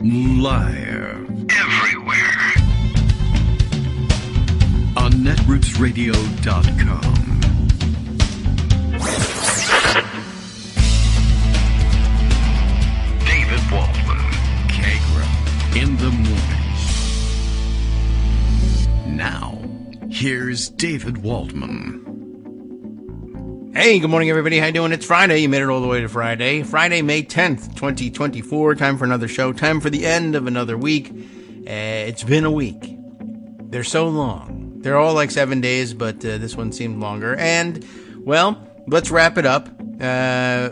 Live. Everywhere. On netrootsradio.com. David Waldman. Kagro. In the morning. Now, here's David Waldman. Hey, good morning, everybody. How you doing? It's Friday. You made it all the way to Friday. Friday, May 10th, 2024. Time for another show. Time for the end of another week. It's been a week. They're so long. They're all like 7 days, but this one seemed longer. And, well, let's wrap it up.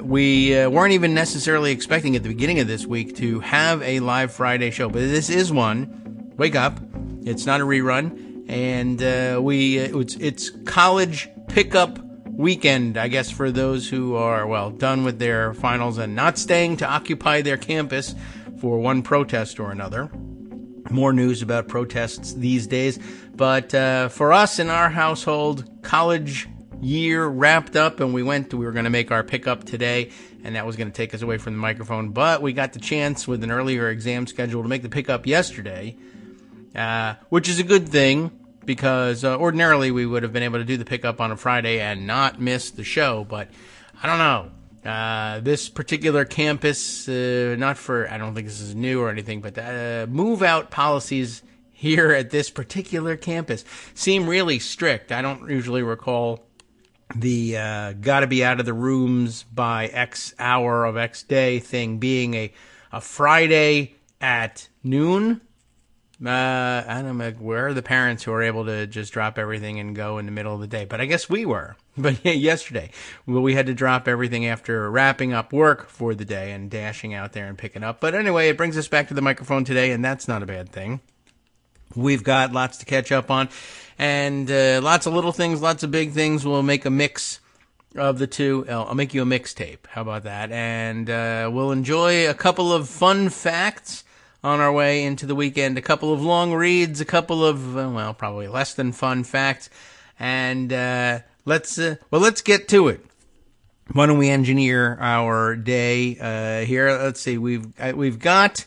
We weren't even necessarily expecting at the beginning of this week to have a live Friday show, but this is one. Wake up. It's not a rerun. And it's college pickup weekend, I guess, for those who are, well, done with their finals and not staying to occupy their campus for one protest or another. More news about protests these days. But for us in our household, college year wrapped up, and we were going to make our pickup today, and that was going to take us away from the microphone. But we got the chance with an earlier exam schedule to make the pickup yesterday, which is a good thing, because ordinarily we would have been able to do the pickup on a Friday and not miss the show, but I don't know. This particular campus, I don't think this is new or anything, but move-out policies here at this particular campus seem really strict. I don't usually recall the gotta be out of the rooms by X hour of X day thing being a Friday at noon. I don't know, where are the parents who are able to just drop everything and go in the middle of the day? But I guess we were. But yesterday, we had to drop everything after wrapping up work for the day and dashing out there and picking up. But anyway, it brings us back to the microphone today, and that's not a bad thing. We've got lots to catch up on, and lots of little things, lots of big things. We'll make a mix of the two. I'll make you a mixtape. How about that? And we'll enjoy a couple of fun facts on our way into the weekend, a couple of long reads, a couple of, probably less than fun facts, and let's get to it. Why don't we engineer our day here? Let's see, we've got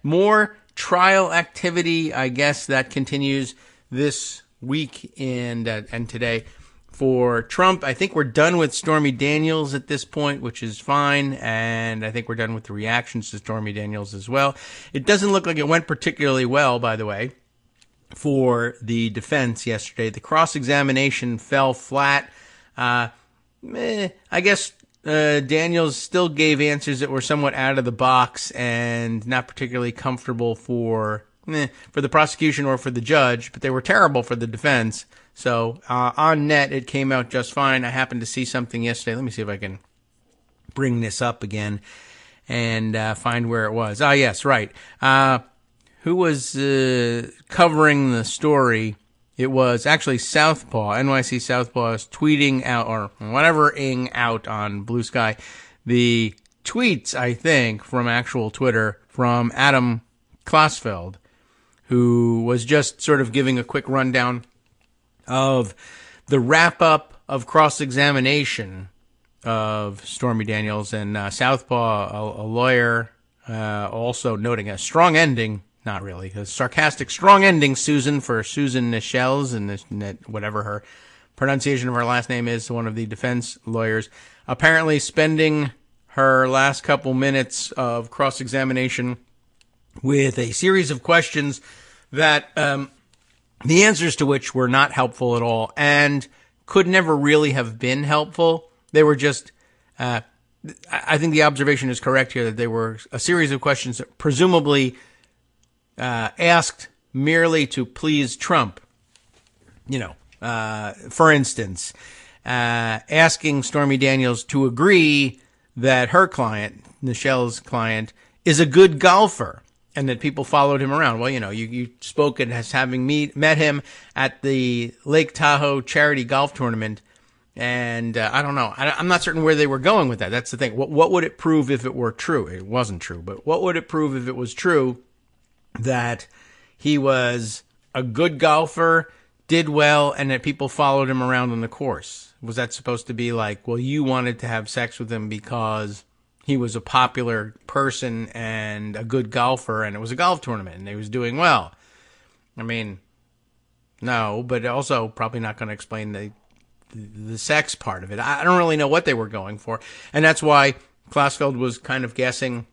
more trial activity, I guess, that continues this week and today. For Trump, I think we're done with Stormy Daniels at this point, which is fine, and I think we're done with the reactions to Stormy Daniels as well. It doesn't look like it went particularly well, by the way, for the defense yesterday. The cross-examination fell flat. I guess Daniels still gave answers that were somewhat out of the box and not particularly comfortable for the prosecution or for the judge, but they were terrible for the defense. So on net, it came out just fine. I happened to see something yesterday. Let me see if I can bring this up again and find where it was. Ah, yes, right. Who was covering the story? It was actually Southpaw. NYC Southpaw is tweeting out, or whatever-ing out on Blue Sky, the tweets, I think, from actual Twitter from Adam Klasfeld, who was just sort of giving a quick rundown of the wrap-up of cross-examination of Stormy Daniels, and Southpaw, a lawyer, also noting a strong ending, not really, a sarcastic strong ending, Susan, for Susan Nichelles, and whatever her pronunciation of her last name is, one of the defense lawyers, apparently spending her last couple minutes of cross-examination with a series of questions that the answers to which were not helpful at all and could never really have been helpful. They were just, I think the observation is correct here, that they were a series of questions that presumably asked merely to please Trump. For instance, asking Stormy Daniels to agree that her client, Nichelle's client, is a good golfer, and that people followed him around. Well, you spoke as having met him at the Lake Tahoe charity golf tournament, and I don't know. I'm not certain where they were going with that. That's the thing. What would it prove if it were true? It wasn't true, but what would it prove if it was true that he was a good golfer, did well, and that people followed him around on the course? Was that supposed to be like, well, you wanted to have sex with him because he was a popular person and a good golfer, and it was a golf tournament, and he was doing well. I mean, no, but also probably not going to explain the sex part of it. I don't really know what they were going for, and that's why Klasfeld was kind of guessing,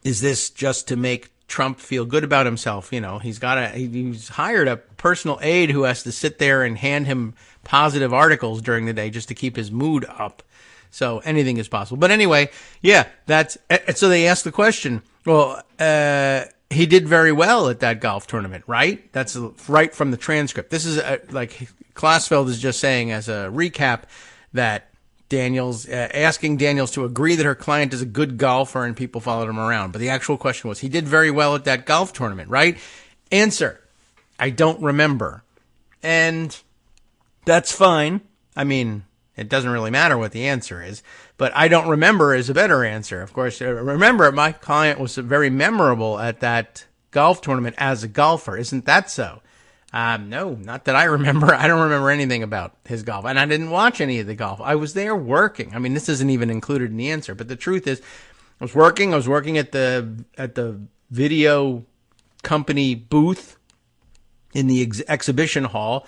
is this just to make Trump feel good about himself? You know, he's hired a personal aide who has to sit there and hand him positive articles during the day just to keep his mood up. So anything is possible. But anyway, yeah, so they asked the question, well, he did very well at that golf tournament, right? That's right from the transcript. This is like Klasfeld is just saying as a recap that asking Daniels to agree that her client is a good golfer, and people followed him around. But the actual question was, he did very well at that golf tournament, right? Answer, I don't remember. And that's fine. I mean, it doesn't really matter what the answer is, but I don't remember is a better answer. Of course, remember, my client was very memorable at that golf tournament as a golfer. Isn't that so? No, not that I remember. I don't remember anything about his golf, and I didn't watch any of the golf. I was there working. I mean, this isn't even included in the answer, but the truth is, I was working at the video company booth in the exhibition hall.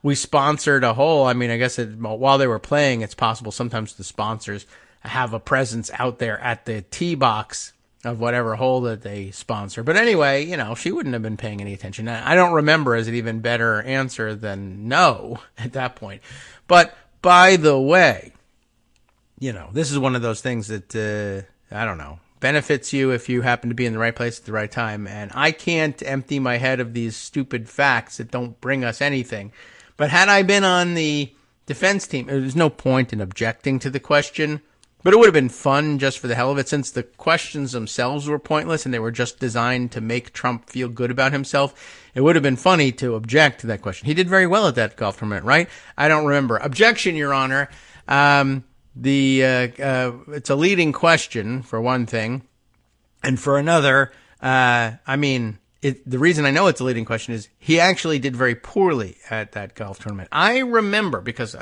We sponsored a hole. I mean, I guess while they were playing, it's possible sometimes the sponsors have a presence out there at the tee box of whatever hole that they sponsor. But anyway, you know, she wouldn't have been paying any attention. I don't remember as an even better answer than no at that point. But by the way, you know, this is one of those things that, I don't know, benefits you if you happen to be in the right place at the right time. And I can't empty my head of these stupid facts that don't bring us anything. But had I been on the defense team, there's no point in objecting to the question. But it would have been fun just for the hell of it, since the questions themselves were pointless and they were just designed to make Trump feel good about himself. It would have been funny to object to that question. He did very well at that golf tournament, right? I don't remember. Objection, Your Honor. It's a leading question, for one thing. And for another, the reason I know it's a leading question is he actually did very poorly at that golf tournament. I remember, because,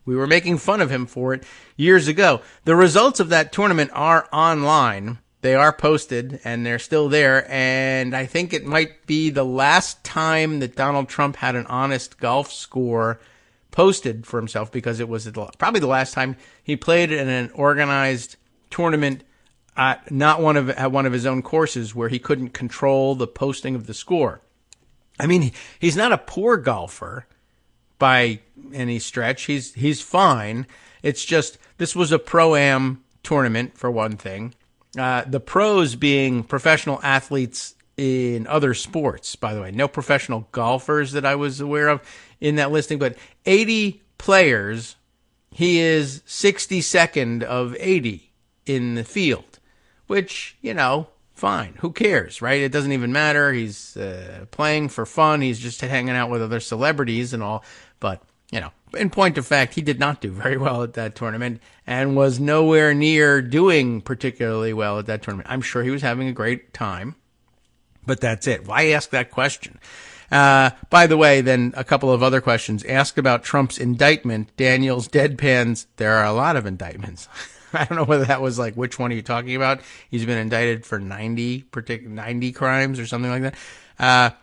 we were making fun of him for it years ago. The results of that tournament are online. They are posted, and they're still there. And I think it might be the last time that Donald Trump had an honest golf score posted for himself, because it was probably the last time he played in an organized tournament at one of his own courses where he couldn't control the posting of the score. I mean, he's not a poor golfer by any stretch. He's fine. It's just, this was a pro-am tournament, for one thing. The pros being professional athletes in other sports, by the way. No professional golfers that I was aware of in that listing, but 80 players. He is 62nd of 80 in the field, which, fine. Who cares, right? It doesn't even matter. He's playing for fun. He's just hanging out with other celebrities and all. But, in point of fact, he did not do very well at that tournament and was nowhere near doing particularly well at that tournament. I'm sure he was having a great time, but that's it. Why ask that question? By the way, then a couple of other questions. Asked about Trump's indictment. Daniels deadpans, there are a lot of indictments. I don't know whether that was like, which one are you talking about? He's been indicted for 90 crimes or something like that.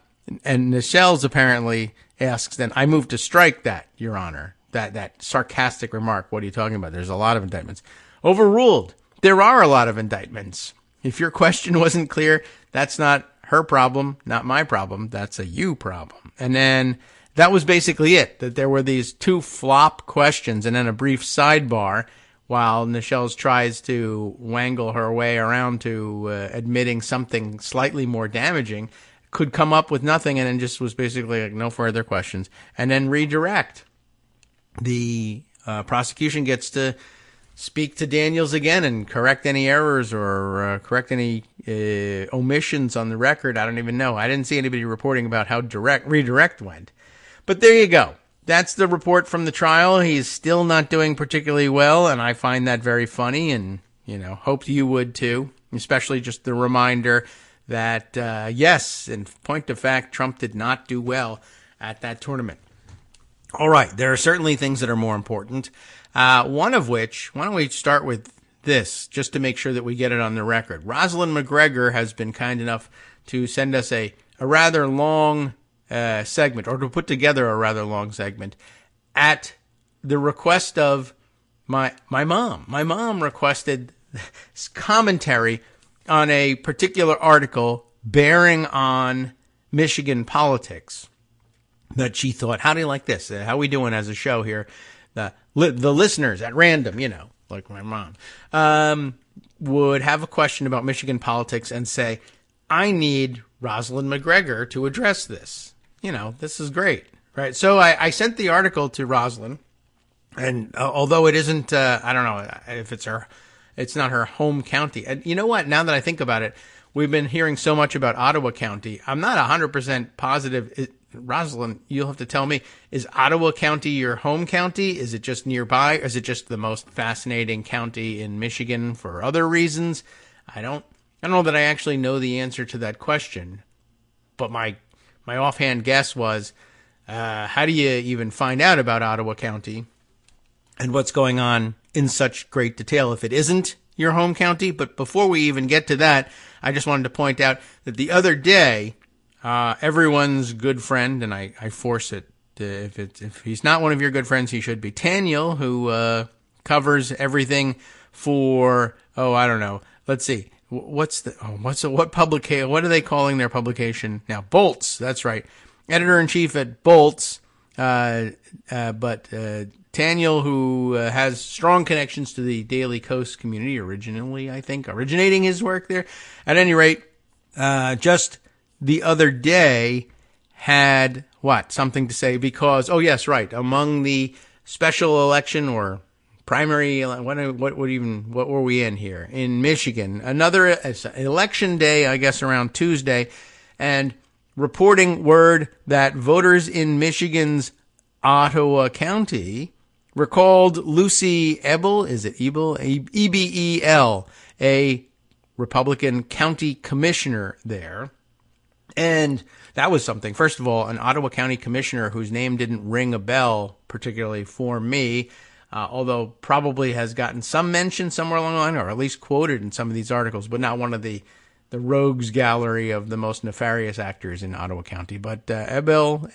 And Nichelle's apparently asks then, I move to strike that, Your Honor. That sarcastic remark. What are you talking about? There's a lot of indictments. Overruled. There are a lot of indictments. If your question wasn't clear, that's not her problem, not my problem. That's a you problem. And then that was basically it, that there were these two flop questions and then a brief sidebar while Nichelle's tries to wangle her way around to admitting something slightly more damaging, could come up with nothing, and then just was basically like, no further questions, and then redirect. The prosecution gets to speak to Daniels again and correct any errors or correct any omissions on the record. I don't even know. I didn't see anybody reporting about how redirect went. But there you go. That's the report from the trial. He's still not doing particularly well, and I find that very funny, and, hope you would too, especially just the reminder that, yes, in point of fact, Trump did not do well at that tournament. All right, there are certainly things that are more important. One of which, why don't we start with this, just to make sure that we get it on the record. Rosalyn MacGregor has been kind enough to send us a rather long segment, or to put together a rather long segment, at the request of my mom. My mom requested commentary on a particular article bearing on Michigan politics that she thought, how do you like this? How are we doing as a show here? The listeners at random, like my mom, would have a question about Michigan politics and say, I need Rosalyn MacGregor to address this. This is great, right? So I sent the article to Rosalyn, and although it isn't, I don't know if it's not her home county. And you know what? Now that I think about it, we've been hearing so much about Ottowa County. I'm not 100% positive. Rosalyn, you'll have to tell me, is Ottowa County your home county? Is it just nearby? Or is it just the most fascinating county in Michigan for other reasons? I don't know that I actually know the answer to that question. But my offhand guess was, how do you even find out about Ottowa County and what's going on in such great detail if it isn't your home county? But before we even get to that, I just wanted to point out that the other day, everyone's good friend, and I force it, if he's not one of your good friends, he should be, Taniel, who covers everything for, I don't know, let's see, what are they calling their publication now? Bolts, that's right. Editor-in-chief at Bolts, but Taniel, who has strong connections to the Daily Coast community originating his work there. At any rate, just the other day had something to say because, among the special election or primary, what were we in here? In Michigan, another election day, I guess around Tuesday, and reporting word that voters in Michigan's Ottowa County recalled Lucy Ebel, is it Ebel? E-B-E-L, a Republican county commissioner there. And that was something. First of all, an Ottowa County commissioner whose name didn't ring a bell, particularly for me, although probably has gotten some mention somewhere along the line, or at least quoted in some of these articles, but not one of the rogues gallery of the most nefarious actors in Ottowa County. But Ebel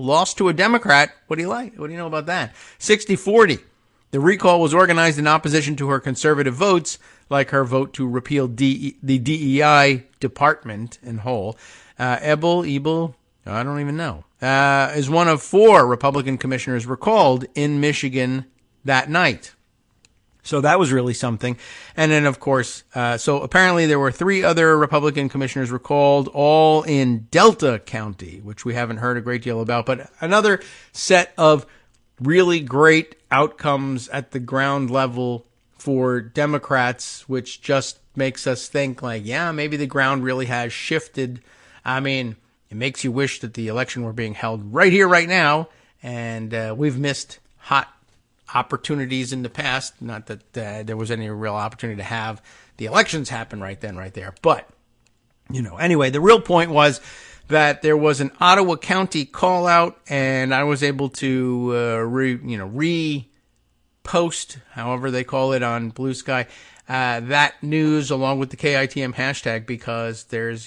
lost to a Democrat. What do you like? What do you know about that? 60-40. The recall was organized in opposition to her conservative votes, like her vote to repeal the DEI department in whole. Ebel, I don't even know, is one of 4 Republican commissioners recalled in Michigan that night. So that was really something. And then, of course, so apparently there were 3 other Republican commissioners recalled, all in Delta County, which we haven't heard a great deal about. But another set of really great outcomes at the ground level for Democrats, which just makes us think maybe the ground really has shifted. I mean, it makes you wish that the election were being held right here, right now. And we've missed hot opportunities in the past. Not that there was any real opportunity to have the elections happen right then, right there. But, anyway, the real point was that there was an Ottowa County call out, and I was able to repost, however they call it on Blue Sky, that news along with the KITM hashtag, because there's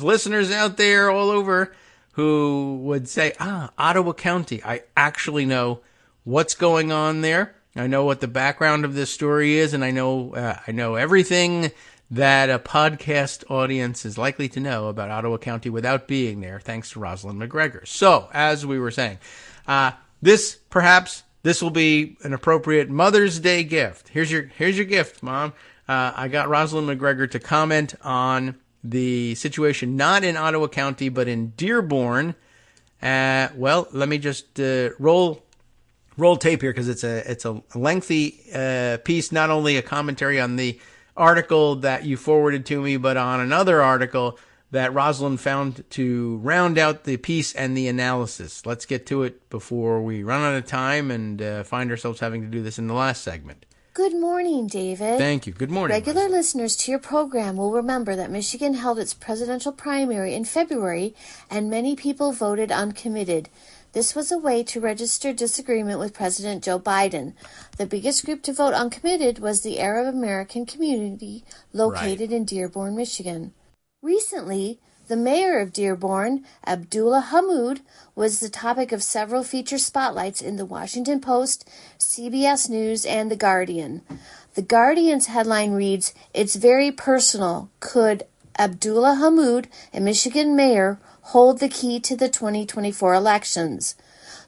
listeners out there all over who would say, Ottowa County, I actually know what's going on there. I know what the background of this story is, and I know everything that a podcast audience is likely to know about Ottowa County without being there, thanks to Rosalyn MacGregor. So, as we were saying, this will be an appropriate Mother's Day gift. Here's your gift, Mom. I got Rosalyn MacGregor to comment on the situation not in Ottowa County, but in Dearborn. Let me just roll tape here, because it's a lengthy piece, not only a commentary on the article that you forwarded to me, but on another article that Rosalyn found to round out the piece and the analysis. Let's get to it before we run out of time and find ourselves having to do this in the last segment. Good morning, David. Thank you. Good morning. Regular listeners to your program will remember that Michigan held its presidential primary in February, and many people voted uncommitted. This was a way to register disagreement with President Joe Biden. The biggest group to vote uncommitted was the Arab American community located in Dearborn, Michigan. Recently, the mayor of Dearborn, Abdullah Hammoud, was the topic of several feature spotlights in the Washington Post, CBS News, and The Guardian. The Guardian's headline reads, "It's very personal. Could Abdullah Hammoud, a Michigan mayor, hold the key to the 2024 elections?"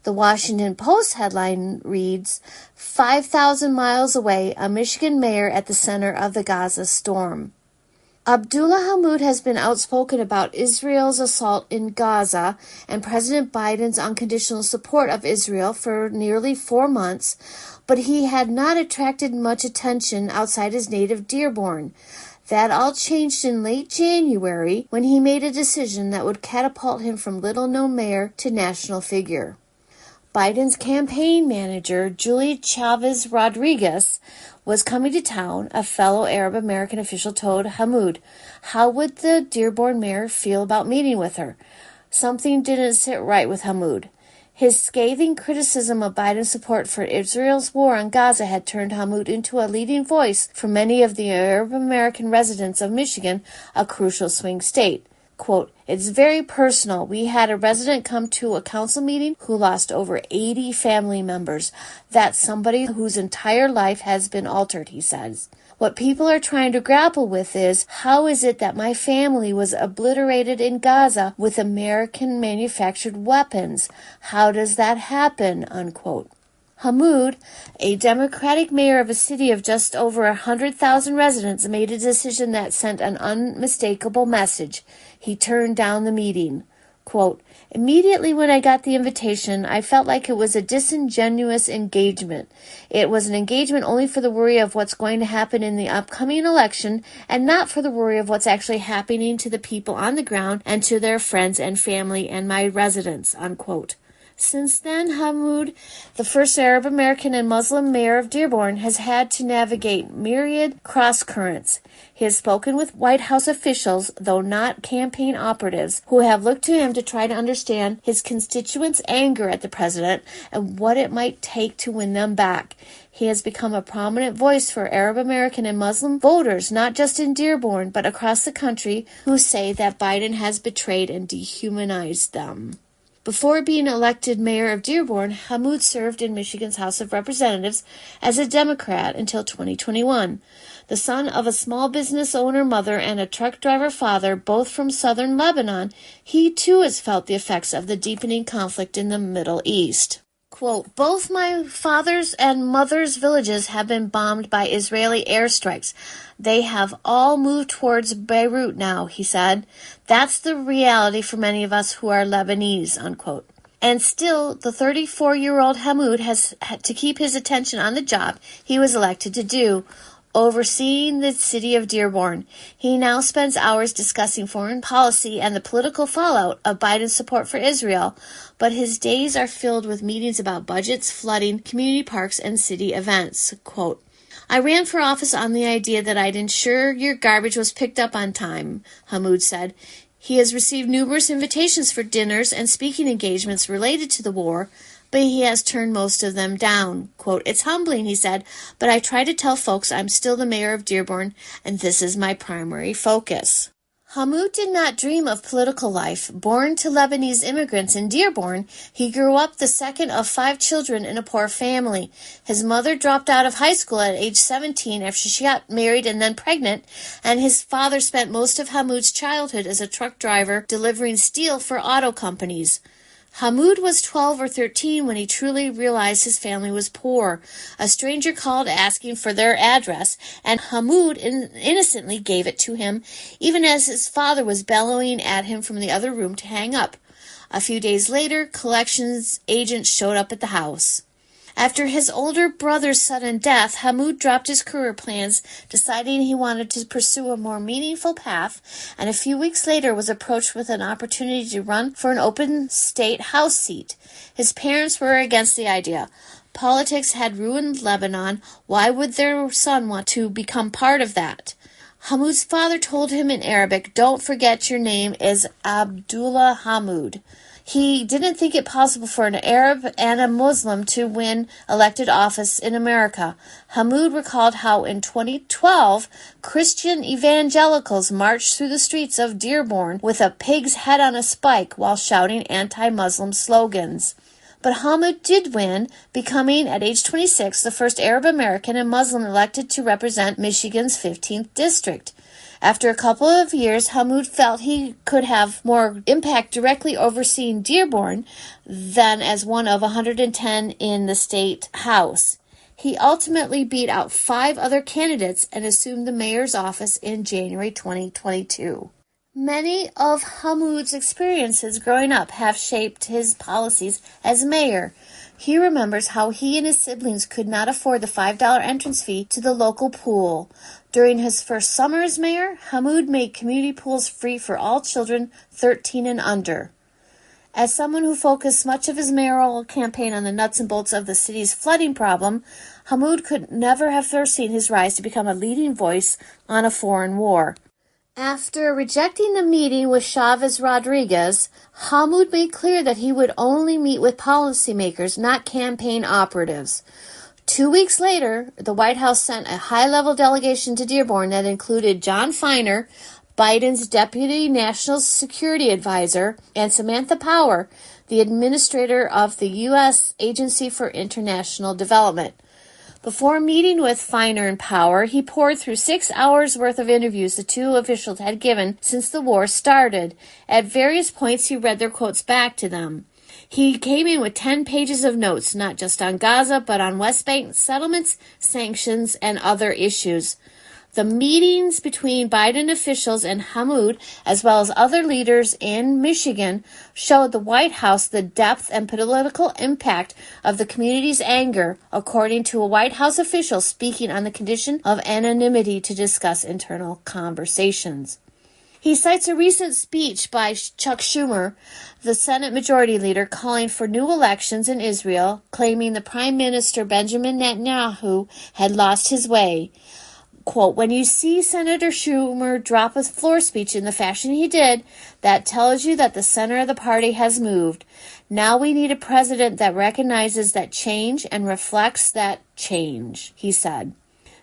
The Washington Post headline reads, 5,000 miles away, a Michigan mayor at the center of the Gaza storm. Abdullah Hammoud has been outspoken about Israel's assault in Gaza and President Biden's unconditional support of Israel for nearly 4 months, but he had not attracted much attention outside his native Dearborn. That all changed in late January when he made a decision that would catapult him from little-known mayor to national figure. Biden's campaign manager, Julie Chavez Rodriguez, was coming to town, a fellow Arab American official told Hammoud. How would the Dearborn mayor feel about meeting with her? Something didn't sit right with Hammoud. His scathing criticism of Biden's support for Israel's war on Gaza had turned Hammoud into a leading voice for many of the Arab American residents of Michigan, a crucial swing state. Quote, "It's very personal. We had a resident come to a council meeting who lost over 80 family members. That's somebody whose entire life has been altered," he says. "What people are trying to grapple with is, how is it that my family was obliterated in Gaza with American-manufactured weapons? How does that happen?" Unquote. Hammoud, a Democratic mayor of a city of just over 100,000 residents, made a decision that sent an unmistakable message. He turned down the meeting. Quote, "Immediately when I got the invitation, I felt like it was a disingenuous engagement. It was an engagement only for the worry of what's going to happen in the upcoming election and not for the worry of what's actually happening to the people on the ground and to their friends and family and my residents." Unquote. Since then, Hammoud, the first Arab American and Muslim mayor of Dearborn, has had to navigate myriad cross-currents. He has spoken with White House officials, though not campaign operatives, who have looked to him to try to understand his constituents' anger at the president and what it might take to win them back. He has become a prominent voice for Arab American and Muslim voters, not just in Dearborn, but across the country, who say that Biden has betrayed and dehumanized them. Before being elected mayor of Dearborn, Hammoud served in Michigan's House of Representatives as a Democrat until 2021. The son of a small business owner mother and a truck driver father, both from southern Lebanon, he too has felt the effects of the deepening conflict in the Middle East. Quote, "Both my father's and mother's villages have been bombed by Israeli airstrikes. They have all moved towards Beirut now," he said. "That's the reality for many of us who are Lebanese," unquote. And still, the 34-year-old Hammoud has had to keep his attention on the job he was elected to do, overseeing the city of Dearborn. He now spends hours discussing foreign policy and the political fallout of Biden's support for Israel, but his days are filled with meetings about budgets, flooding, community parks, and city events. Quote, "I ran for office on the idea that I'd ensure your garbage was picked up on time," Hammoud said. He has received numerous invitations for dinners and speaking engagements related to the war, but he has turned most of them down. Quote, "It's humbling," he said, "but I try to tell folks I'm still the mayor of Dearborn, and this is my primary focus." Hammoud did not dream of political life. Born to Lebanese immigrants in Dearborn, he grew up the second of 5 children in a poor family. His mother dropped out of high school at age 17 after she got married and then pregnant, and his father spent most of Hammoud's childhood as a truck driver delivering steel for auto companies. Hammoud was 12 or 13 when he truly realized his family was poor. A stranger called asking for their address, and Hammoud innocently gave it to him, even as his father was bellowing at him from the other room to hang up. A few days later, collections agents showed up at the house. After his older brother's sudden death, Hammoud dropped his career plans, deciding he wanted to pursue a more meaningful path, and a few weeks later was approached with an opportunity to run for an open state House seat. His parents were against the idea. Politics had ruined Lebanon. Why would their son want to become part of that? Hammoud's father told him in Arabic, "Don't forget your name is Abdullah Hammoud." He didn't think it possible for an Arab and a Muslim to win elected office in America. Hammoud recalled how in 2012, Christian evangelicals marched through the streets of Dearborn with a pig's head on a spike while shouting anti-Muslim slogans. But Hammoud did win, becoming, at age 26, the first Arab American and Muslim elected to represent Michigan's 15th district. After a couple of years, Hammoud felt he could have more impact directly overseeing Dearborn than as one of 110 in the state house. He ultimately beat out 5 other candidates and assumed the mayor's office in January 2022. Many of Hammoud's experiences growing up have shaped his policies as mayor. He remembers how he and his siblings could not afford the $5 entrance fee to the local pool. During his first summer as mayor, Hammoud made community pools free for all children 13 and under. As someone who focused much of his mayoral campaign on the nuts and bolts of the city's flooding problem, Hammoud could never have foreseen his rise to become a leading voice on a foreign war. After rejecting the meeting with Chavez Rodriguez, Hammoud made clear that he would only meet with policymakers, not campaign operatives. 2 weeks later, the White House sent a high-level delegation to Dearborn that included John Feiner, Biden's Deputy National Security Advisor, and Samantha Power, the administrator of the U.S. Agency for International Development. Before meeting with Feiner and Power, he poured through 6 hours' worth of interviews the two officials had given since the war started. At various points, he read their quotes back to them. He came in with 10 pages of notes, not just on Gaza, but on West Bank settlements, sanctions, and other issues. The meetings between Biden officials and Hammoud, as well as other leaders in Michigan, showed the White House the depth and political impact of the community's anger, according to a White House official speaking on the condition of anonymity to discuss internal conversations. He cites a recent speech by Chuck Schumer, the Senate Majority Leader, calling for new elections in Israel, claiming the Prime Minister Benjamin Netanyahu had lost his way. Quote, "When you see Senator Schumer drop a floor speech in the fashion he did, that tells you that the center of the party has moved. Now we need a president that recognizes that change and reflects that change," he said.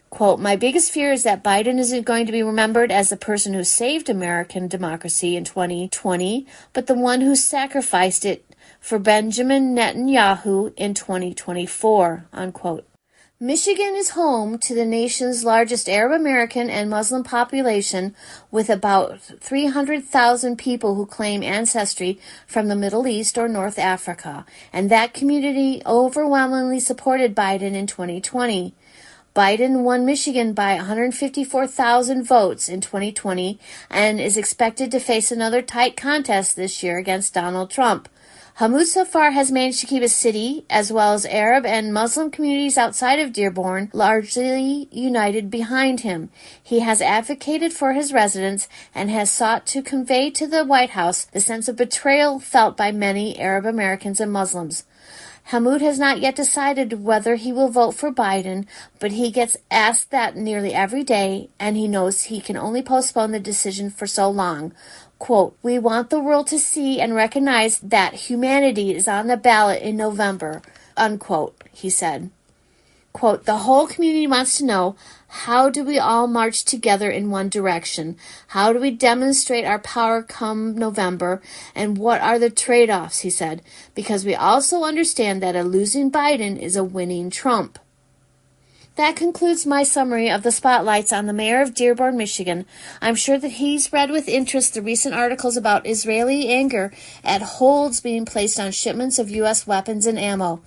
Quote, "My biggest fear is that Biden isn't going to be remembered as the person who saved American democracy in 2020, but the one who sacrificed it for Benjamin Netanyahu in 2024, unquote. Michigan is home to the nation's largest Arab American and Muslim population, with about 300,000 people who claim ancestry from the Middle East or North Africa, and that community overwhelmingly supported Biden in 2020. Biden won Michigan by 154,000 votes in 2020 and is expected to face another tight contest this year against Donald Trump. Hammoud so far has managed to keep his city, as well as Arab and Muslim communities outside of Dearborn, largely united behind him. He has advocated for his residents and has sought to convey to the White House the sense of betrayal felt by many Arab Americans and Muslims. Hammoud has not yet decided whether he will vote for Biden, but he gets asked that nearly every day, and he knows he can only postpone the decision for so long. Quote, "We want the world to see and recognize that humanity is on the ballot in November," unquote, he said. Quote, "The whole community wants to know, how do we all march together in one direction? How do we demonstrate our power come November? And what are the trade-offs?" he said, "because we also understand that a losing Biden is a winning Trump." That concludes my summary of the spotlights on the mayor of Dearborn, Michigan. I'm sure that he's read with interest the recent articles about Israeli anger at holds being placed on shipments of U.S. weapons and ammo.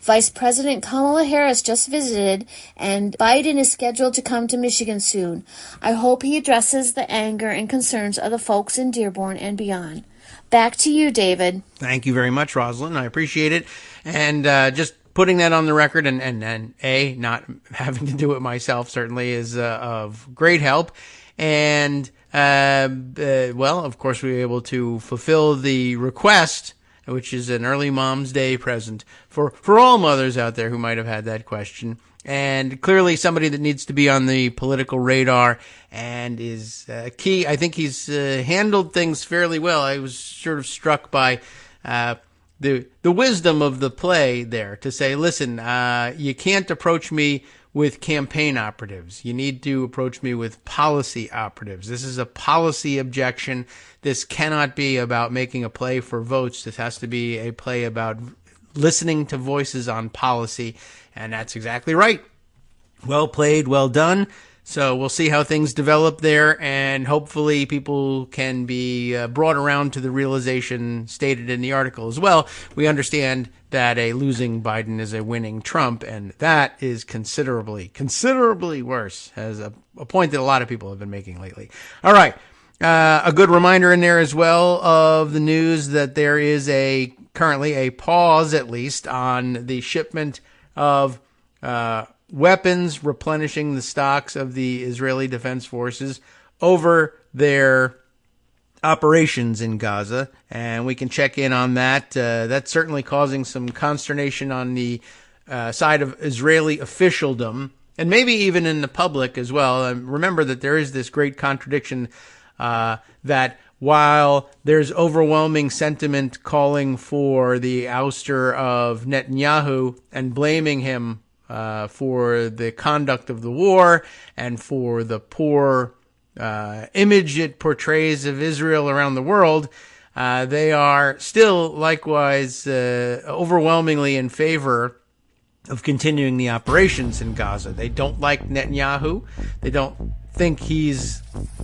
Vice President Kamala Harris just visited, and Biden is scheduled to come to Michigan soon. I hope he addresses the anger and concerns of the folks in Dearborn and beyond. Back to you, David. Thank you very much, Rosalyn. I appreciate it. And just putting that on the record and not having to do it myself certainly is of great help. And, well, of course, we were able to fulfill the request, which is an early Mom's Day present for all mothers out there who might have had that question. And clearly somebody that needs to be on the political radar and is key. I think he's handled things fairly well. I was sort of struck by the wisdom of the play there to say, listen, you can't approach me with campaign operatives. You need to approach me with policy operatives. This is a policy objection. This cannot be about making a play for votes. This has to be a play about listening to voices on policy. And that's exactly right. Well played, well done. So we'll see how things develop there, and hopefully people can be brought around to the realization stated in the article as well. We understand that a losing Biden is a winning Trump, and that is considerably worse, as a point that a lot of people have been making lately. All right. A good reminder in there as well of the news that there is currently a pause, at least, on the shipment of weapons, replenishing the stocks of the Israeli Defense Forces over their operations in Gaza, and we can check in on that. That's certainly causing some consternation on the side of Israeli officialdom, and maybe even in the public as well. Remember that there is this great contradiction that while there's overwhelming sentiment calling for the ouster of Netanyahu and blaming him for the conduct of the war and for the poor image it portrays of Israel around the world, they are still likewise overwhelmingly in favor of continuing the operations in Gaza. They don't like Netanyahu. They don't think he's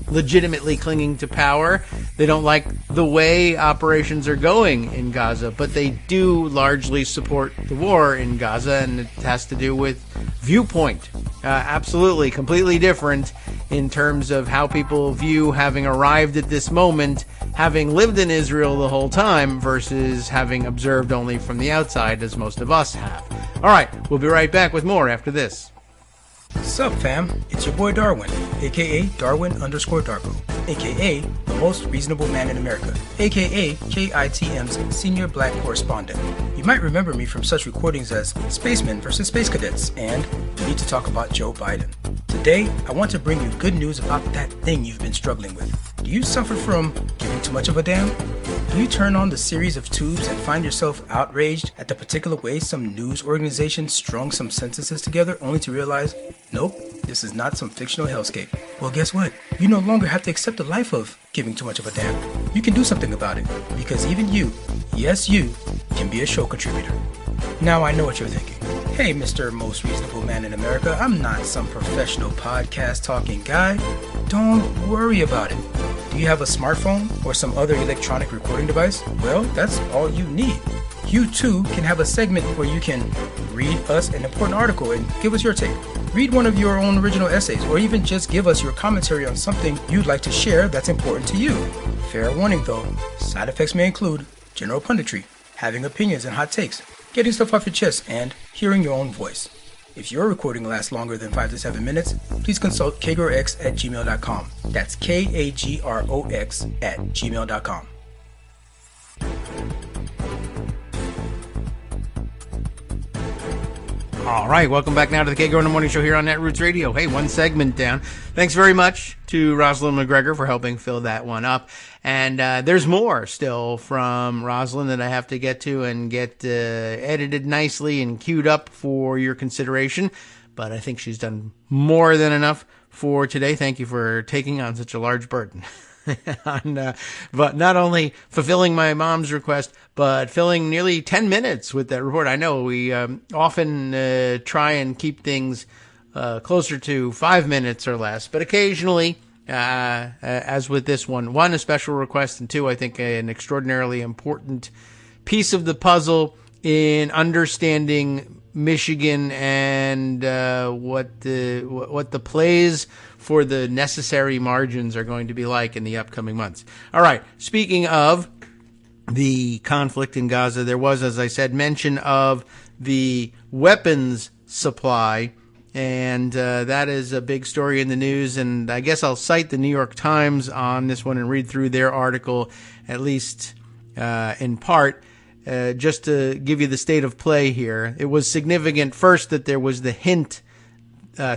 legitimately clinging to power. They don't like the way operations are going in Gaza, but they do largely support the war in Gaza, and it has to do with viewpoint. Absolutely, completely different in terms of how people view having arrived at this moment, having lived in Israel the whole time, versus having observed only from the outside, as most of us have. All right, we'll be right back with more after this. Sup fam, it's your boy Darwin, aka Darwin_Darko, aka the most reasonable man in America, aka KITM's senior black correspondent. You might remember me from such recordings as Spacemen vs. Space Cadets and We Need to Talk About Joe Biden. Today, I want to bring you good news about that thing you've been struggling with. Do you suffer from giving too much of a damn? Do you turn on the series of tubes and find yourself outraged at the particular way some news organization strung some sentences together only to realize, nope, this is not some fictional hellscape? Well, guess what? You no longer have to accept the life of giving too much of a damn. You can do something about it, because even you, yes you, can be a show contributor. Now I know what you're thinking. Hey, Mr. Most Reasonable Man in America, I'm not some professional podcast talking guy. Don't worry about it. Do you have a smartphone or some other electronic recording device? Well, that's all you need. You too can have a segment where you can read us an important article and give us your take. Read one of your own original essays, or even just give us your commentary on something you'd like to share that's important to you. Fair warning though, side effects may include general punditry, having opinions and hot takes, getting stuff off your chest, and hearing your own voice. If your recording lasts longer than 5 to 7 minutes, please consult kagrox@gmail.com. That's KAGROX@gmail.com. All right, welcome back now to the Kagro in the Morning Show here on Netroots Radio. Hey, one segment down. Thanks very much to Rosalyn MacGregor for helping fill that one up. And there's more still from Rosalyn that I have to get to and get edited nicely and queued up for your consideration. But I think she's done more than enough for today. Thank you for taking on such a large burden. But not only fulfilling my mom's request, but filling nearly 10 minutes with that report. I know we often try and keep things closer to 5 minutes or less, but occasionally, as with this one, a special request, and two, I think an extraordinarily important piece of the puzzle in understanding Michigan and what the plays for the necessary margins are going to be like in the upcoming months. All right, speaking of the conflict in Gaza, there was, as I said, mention of the weapons supply, and that is a big story in the news, and I guess I'll cite the New York Times on this one and read through their article, at least in part, just to give you the state of play here. It was significant first that there was the hint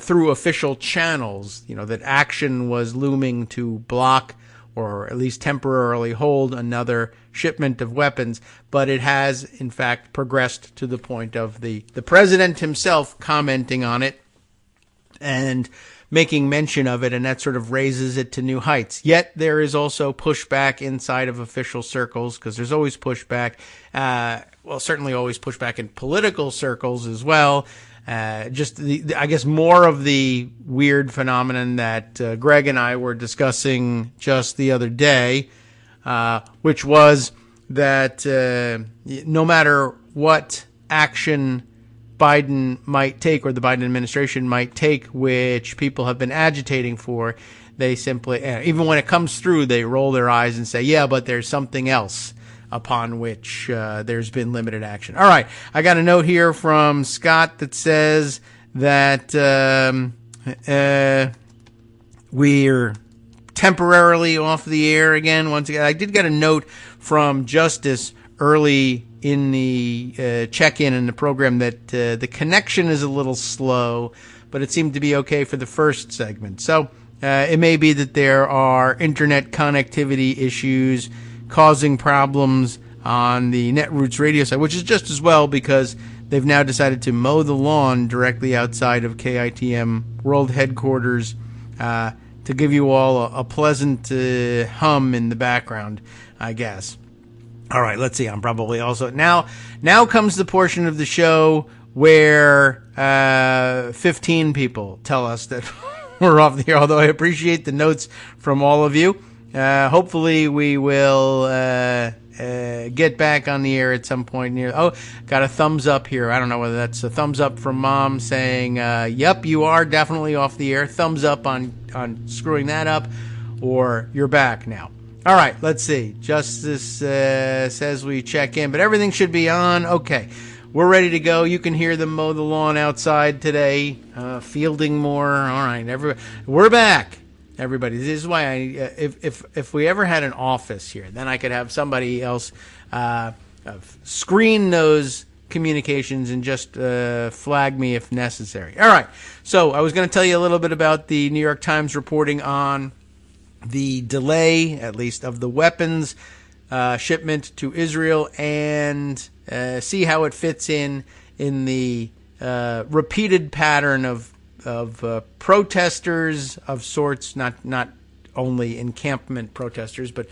through official channels, that action was looming to block or at least temporarily hold another shipment of weapons. But it has, in fact, progressed to the point of the president himself commenting on it and making mention of it, and that sort of raises it to new heights. Yet there is also pushback inside of official circles, because there's always pushback. Certainly always pushback in political circles as well. I guess more of the weird phenomenon that Greg and I were discussing just the other day, which was that no matter what action Biden might take, or the Biden administration might take, which people have been agitating for, they simply, even when it comes through, they roll their eyes and say, yeah, but there's something else upon which there's been limited action. All right, I got a note here from Scott that says that we're temporarily off the air again. Once again, I did get a note from Justice early in the check-in in the program that the connection is a little slow, but it seemed to be okay for the first segment. So it may be that there are internet connectivity issues causing problems on the Netroots radio side, which is just as well, because they've now decided to mow the lawn directly outside of KITM World Headquarters to give you all a pleasant hum in the background, I guess. All right, let's see. I'm probably also now comes the portion of the show where 15 people tell us that we're off the air, although I appreciate the notes from all of you. Hopefully we will get back on the air at some point near. Oh, got a thumbs up here. I don't know whether that's a thumbs up from Mom saying, yep, you are definitely off the air. Thumbs up on screwing that up, or you're back now. All right, let's see. Justice says we check in, but everything should be on. Okay, we're ready to go. You can hear them mow the lawn outside today, fielding more. All right, we're back. Everybody, this is why if we ever had an office here, then I could have somebody else screen those communications and just flag me if necessary. All right, so I was going to tell you a little bit about the New York Times reporting on the delay, at least, of the weapons shipment to Israel, and see how it fits in the repeated pattern of protesters of sorts, not only encampment protesters, but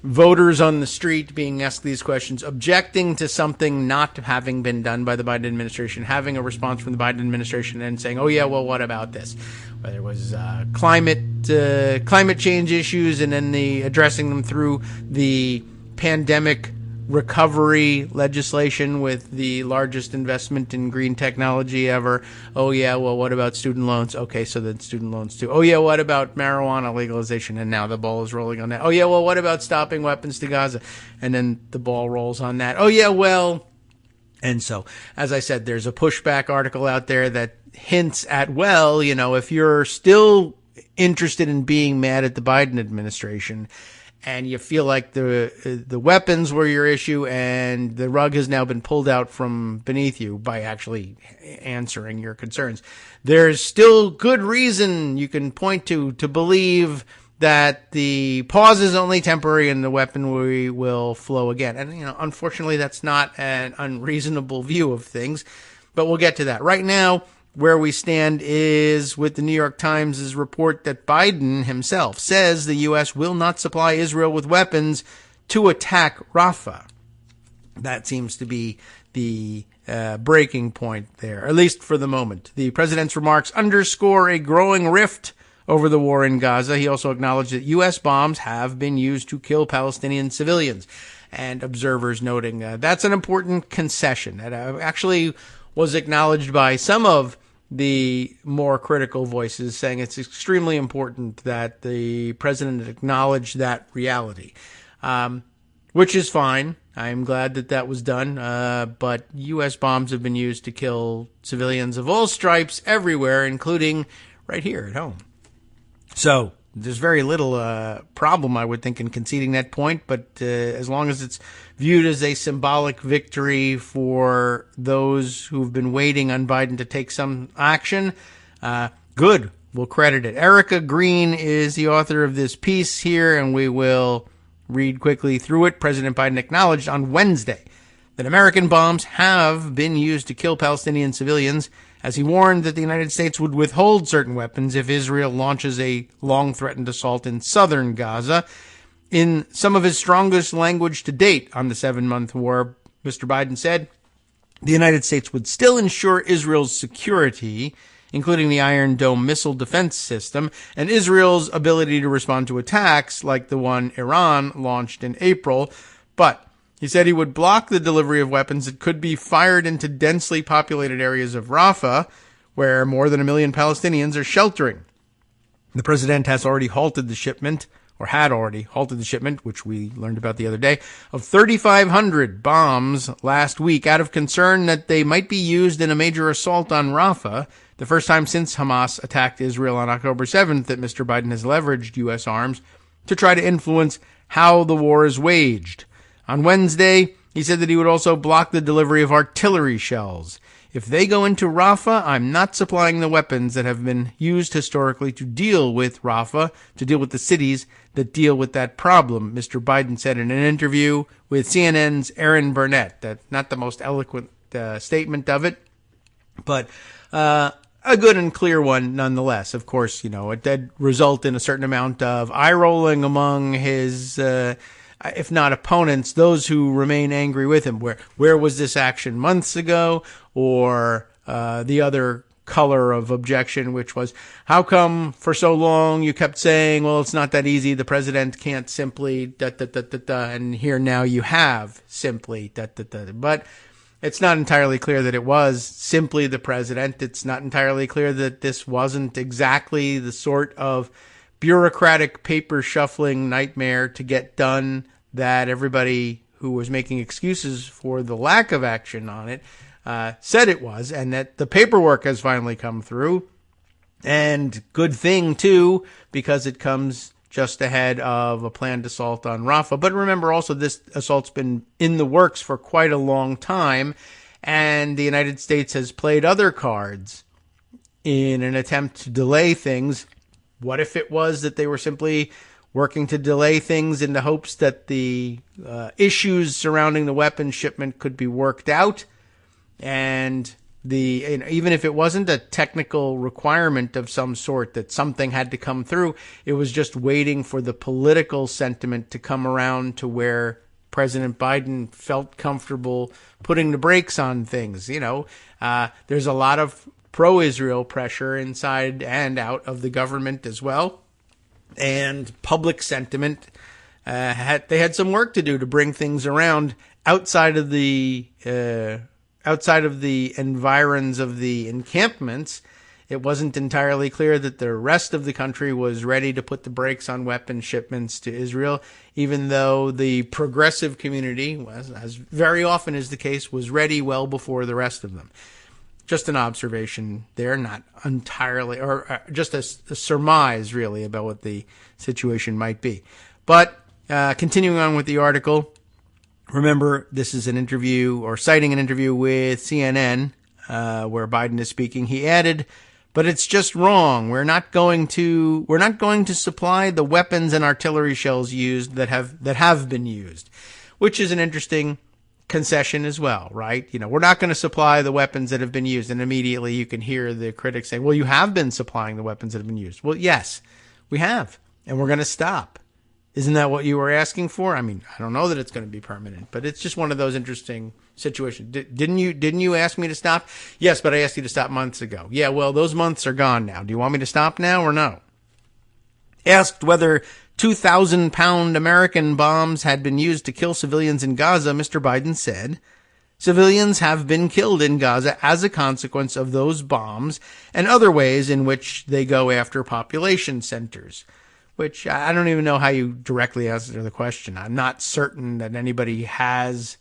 voters on the street being asked these questions, objecting to something not having been done by the Biden administration, having a response from the Biden administration and saying, oh yeah, well, what about this? Whether it was climate change issues, and then addressing them through the pandemic recovery legislation with the largest investment in green technology ever. Oh yeah, well, what about student loans? Okay, so then student loans too. Oh yeah, what about marijuana legalization? And now the ball is rolling on that. Oh yeah, well, what about stopping weapons to Gaza? And then the ball rolls on that. Oh yeah, well. And so, as I said, there's a pushback article out there that hints at, well, if you're still interested in being mad at the Biden administration, and you feel like the weapons were your issue, and the rug has now been pulled out from beneath you by actually answering your concerns, there's still good reason you can point to believe that the pause is only temporary and the weaponry will flow again. And, unfortunately, that's not an unreasonable view of things, but we'll get to that. Right now, where we stand is with the New York Times' report that Biden himself says the U.S. will not supply Israel with weapons to attack Rafah. That seems to be the breaking point there, at least for the moment. The president's remarks underscore a growing rift over the war in Gaza. He also acknowledged that U.S. bombs have been used to kill Palestinian civilians, and observers noting that's an important concession that actually was acknowledged by some of the more critical voices, saying it's extremely important that the president acknowledge that reality, which is fine. I'm glad that was done, but U.S. bombs have been used to kill civilians of all stripes everywhere, including right here at home. So there's very little problem, I would think, in conceding that point, but as long as it's viewed as a symbolic victory for those who've been waiting on Biden to take some action, good. we'll credit it. Erica Green is the author of this piece here, and we will read quickly through it. President Biden acknowledged on Wednesday that American bombs have been used to kill Palestinian civilians, as he warned that the United States would withhold certain weapons if Israel launches a long-threatened assault in southern Gaza. In some of his strongest language to date on the 7-month war, Mr. Biden said the United States would still ensure Israel's security, including the Iron Dome missile defense system, and Israel's ability to respond to attacks like the one Iran launched in April. But he said he would block the delivery of weapons that could be fired into densely populated areas of Rafah, where more than 1 million Palestinians are sheltering. The president has already halted the shipment, or had already halted the shipment, which we learned about the other day, of 3,500 bombs last week out of concern that they might be used in a major assault on Rafah, the first time since Hamas attacked Israel on October 7th that Mr. Biden has leveraged U.S. arms to try to influence how the war is waged. On Wednesday, he said that he would also block the delivery of artillery shells. If they go into Rafah, I'm not supplying the weapons that have been used historically to deal with Rafah, to deal with the cities that deal with that problem, Mr. Biden said in an interview with CNN's Aaron Burnett. That's not the most eloquent statement of it, but a good and clear one nonetheless. Of course, it did result in a certain amount of eye-rolling among his if not opponents, those who remain angry with him. Where was this action months ago? Or the other color of objection, which was, how come for so long you kept saying, well, it's not that easy, the president can't simply da-da-da-da-da, and here now you have simply da-da-da-da. But it's not entirely clear that it was simply the president. It's not entirely clear that this wasn't exactly the sort of bureaucratic paper shuffling nightmare to get done that everybody who was making excuses for the lack of action on it said it was, and that the paperwork has finally come through. And good thing, too, because it comes just ahead of a planned assault on Rafah. But remember also, this assault's been in the works for quite a long time, and the United States has played other cards in an attempt to delay things. What if it was that they were simply working to delay things in the hopes that the issues surrounding the weapons shipment could be worked out? And even if it wasn't a technical requirement of some sort that something had to come through, it was just waiting for the political sentiment to come around to where President Biden felt comfortable putting the brakes on things. There's a lot of pro-Israel pressure inside and out of the government as well. And public sentiment, they had some work to do to bring things around outside of the environs of the encampments. It wasn't entirely clear that the rest of the country was ready to put the brakes on weapon shipments to Israel, even though the progressive community, as very often is the case, was ready well before the rest of them. Just an observation there, not entirely, or just a surmise, really, about what the situation might be. But continuing on with the article, remember, this is an interview, or citing an interview with CNN, where Biden is speaking. He added, "But it's just wrong. We're not going to supply the weapons and artillery shells used that have been used," which is an interesting concession as well, right? We're not going to supply the weapons that have been used. And immediately you can hear the critics saying, well, you have been supplying the weapons that have been used. Well, yes, we have. And we're going to stop. Isn't that what you were asking for? I mean, I don't know that it's going to be permanent, but it's just one of those interesting situations. Didn't you ask me to stop? Yes, but I asked you to stop months ago. Yeah, well, those months are gone now. Do you want me to stop now or no? Asked whether 2,000-pound American bombs had been used to kill civilians in Gaza, Mr. Biden said, "Civilians have been killed in Gaza as a consequence of those bombs and other ways in which they go after population centers," which I don't even know how you directly answer the question. I'm not certain that anybody has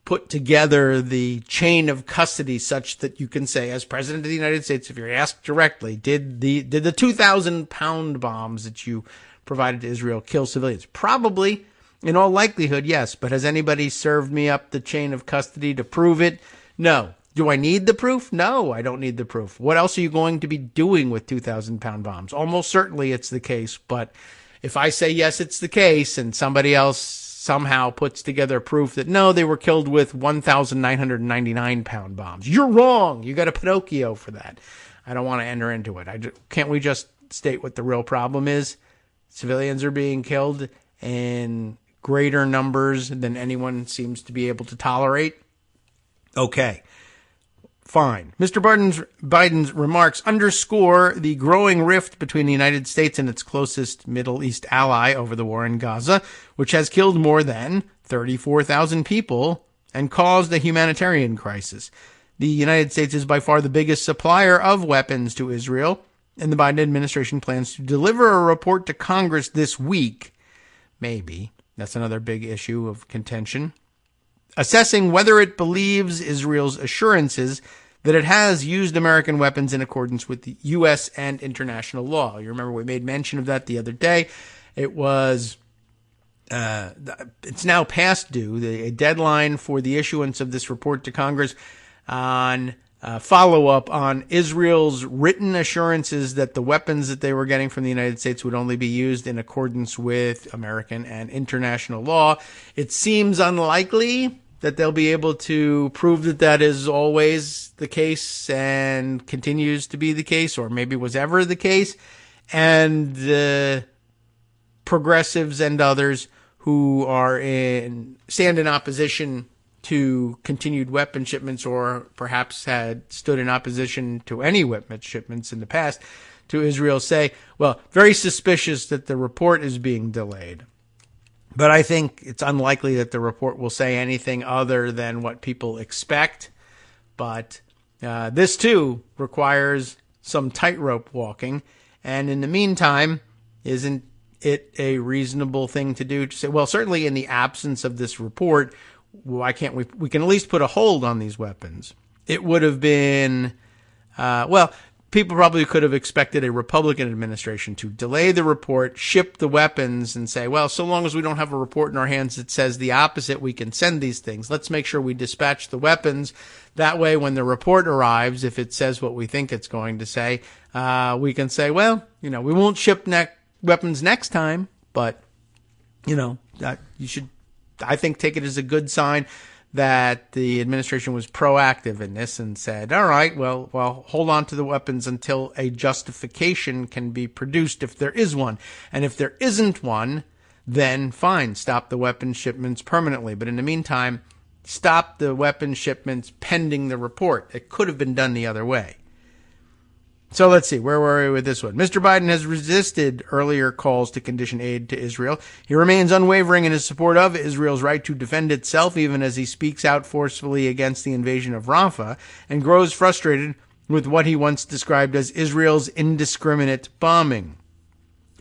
put together the chain of custody such that you can say, as President of the United States, if you're asked directly, did the 2,000-pound bombs that you provided to Israel kill civilians? Probably, in all likelihood, yes. But has anybody served me up the chain of custody to prove it? No. Do I need the proof? No, I don't need the proof. What else are you going to be doing with 2,000-pound bombs? Almost certainly it's the case, but if I say yes, it's the case, and somebody else somehow puts together proof that no, they were killed with 1,999-pound bombs, you're wrong. You got a Pinocchio for that. I don't want to enter into it. Can't we just state what the real problem is? Civilians are being killed in greater numbers than anyone seems to be able to tolerate. Okay. Fine. Mr. Biden's remarks underscore the growing rift between the United States and its closest Middle East ally over the war in Gaza, which has killed more than 34,000 people and caused a humanitarian crisis. The United States is by far the biggest supplier of weapons to Israel, and the Biden administration plans to deliver a report to Congress this week. Maybe. That's another big issue of contention. Assessing whether it believes Israel's assurances that it has used American weapons in accordance with the U.S. and international law. You remember we made mention of that the other day. It was, it's now past due, a deadline for the issuance of this report to Congress on follow-up on Israel's written assurances that the weapons that they were getting from the United States would only be used in accordance with American and international law. It seems unlikely that they'll be able to prove that that is always the case and continues to be the case, or maybe was ever the case. And the progressives and others who stand in opposition to continued weapon shipments, or perhaps had stood in opposition to any weapon shipments in the past to Israel, say, well, very suspicious that the report is being delayed. But I think it's unlikely that the report will say anything other than what people expect. But this, too, requires some tightrope walking. And in the meantime, isn't it a reasonable thing to do to say, well, certainly in the absence of this report, why can't we can at least put a hold on these weapons? It would have been, people probably could have expected a Republican administration to delay the report, ship the weapons, and say, well, so long as we don't have a report in our hands that says the opposite, we can send these things. Let's make sure we dispatch the weapons. That way, when the report arrives, if it says what we think it's going to say, we can say, well, we won't ship weapons next time, but, you should, I think, take it as a good sign that the administration was proactive in this and said, all right, well, hold on to the weapons until a justification can be produced if there is one. And if there isn't one, then fine, stop the weapon shipments permanently. But in the meantime, stop the weapon shipments pending the report. It could have been done the other way. So let's see, where were we with this one? Mr. Biden has resisted earlier calls to condition aid to Israel. He remains unwavering in his support of Israel's right to defend itself, even as he speaks out forcefully against the invasion of Rafah, and grows frustrated with what he once described as Israel's indiscriminate bombing.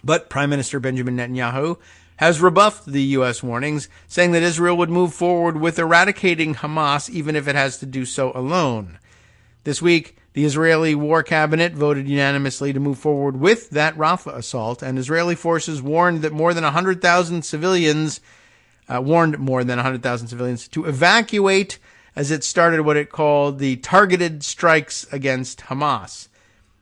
But Prime Minister Benjamin Netanyahu has rebuffed the U.S. warnings, saying that Israel would move forward with eradicating Hamas, even if it has to do so alone. This week, the Israeli War Cabinet voted unanimously to move forward with that Rafah assault, and Israeli forces warned more than 100,000 civilians to evacuate as it started what it called the targeted strikes against Hamas.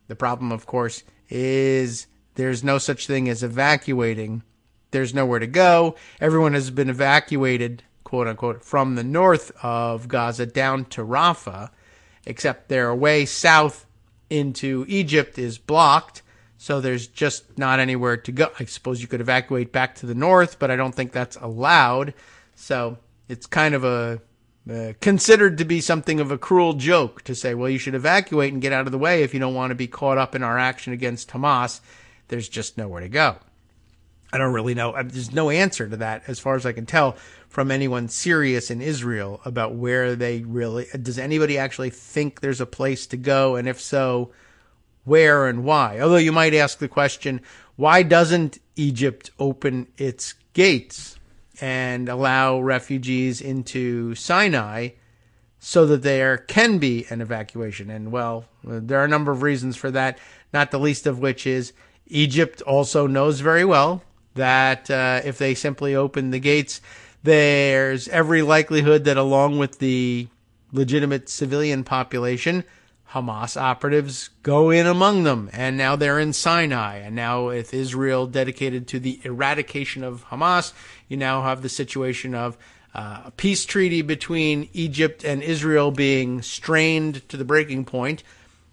The problem, of course, is there's no such thing as evacuating. There's nowhere to go. Everyone has been evacuated, quote unquote, from the north of Gaza down to Rafah, except their way south into Egypt is blocked, so there's just not anywhere to go. I suppose you could evacuate back to the north, but I don't think that's allowed. So it's kind of considered to be something of a cruel joke to say, well, you should evacuate and get out of the way if you don't want to be caught up in our action against Hamas. There's just nowhere to go. I don't really know. There's no answer to that, as far as I can tell, from anyone serious in Israel about where they really... Does anybody actually think there's a place to go? And if so, where and why? Although you might ask the question, why doesn't Egypt open its gates and allow refugees into Sinai so that there can be an evacuation? And, well, there are a number of reasons for that, not the least of which is Egypt also knows very well that if they simply open the gates, there's every likelihood that along with the legitimate civilian population, Hamas operatives go in among them, and now they're in Sinai. And now with Israel dedicated to the eradication of Hamas, you now have the situation of a peace treaty between Egypt and Israel being strained to the breaking point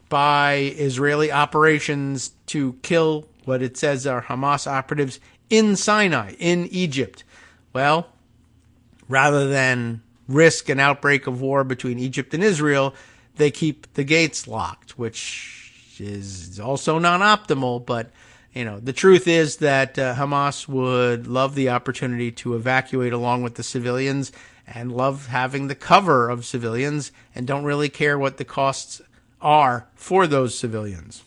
by Israeli operations to kill what it says are Hamas operatives in Sinai, in Egypt. Well, rather than risk an outbreak of war between Egypt and Israel, they keep the gates locked, which is also not optimal. But, the truth is that Hamas would love the opportunity to evacuate along with the civilians and love having the cover of civilians and don't really care what the costs are for those civilians.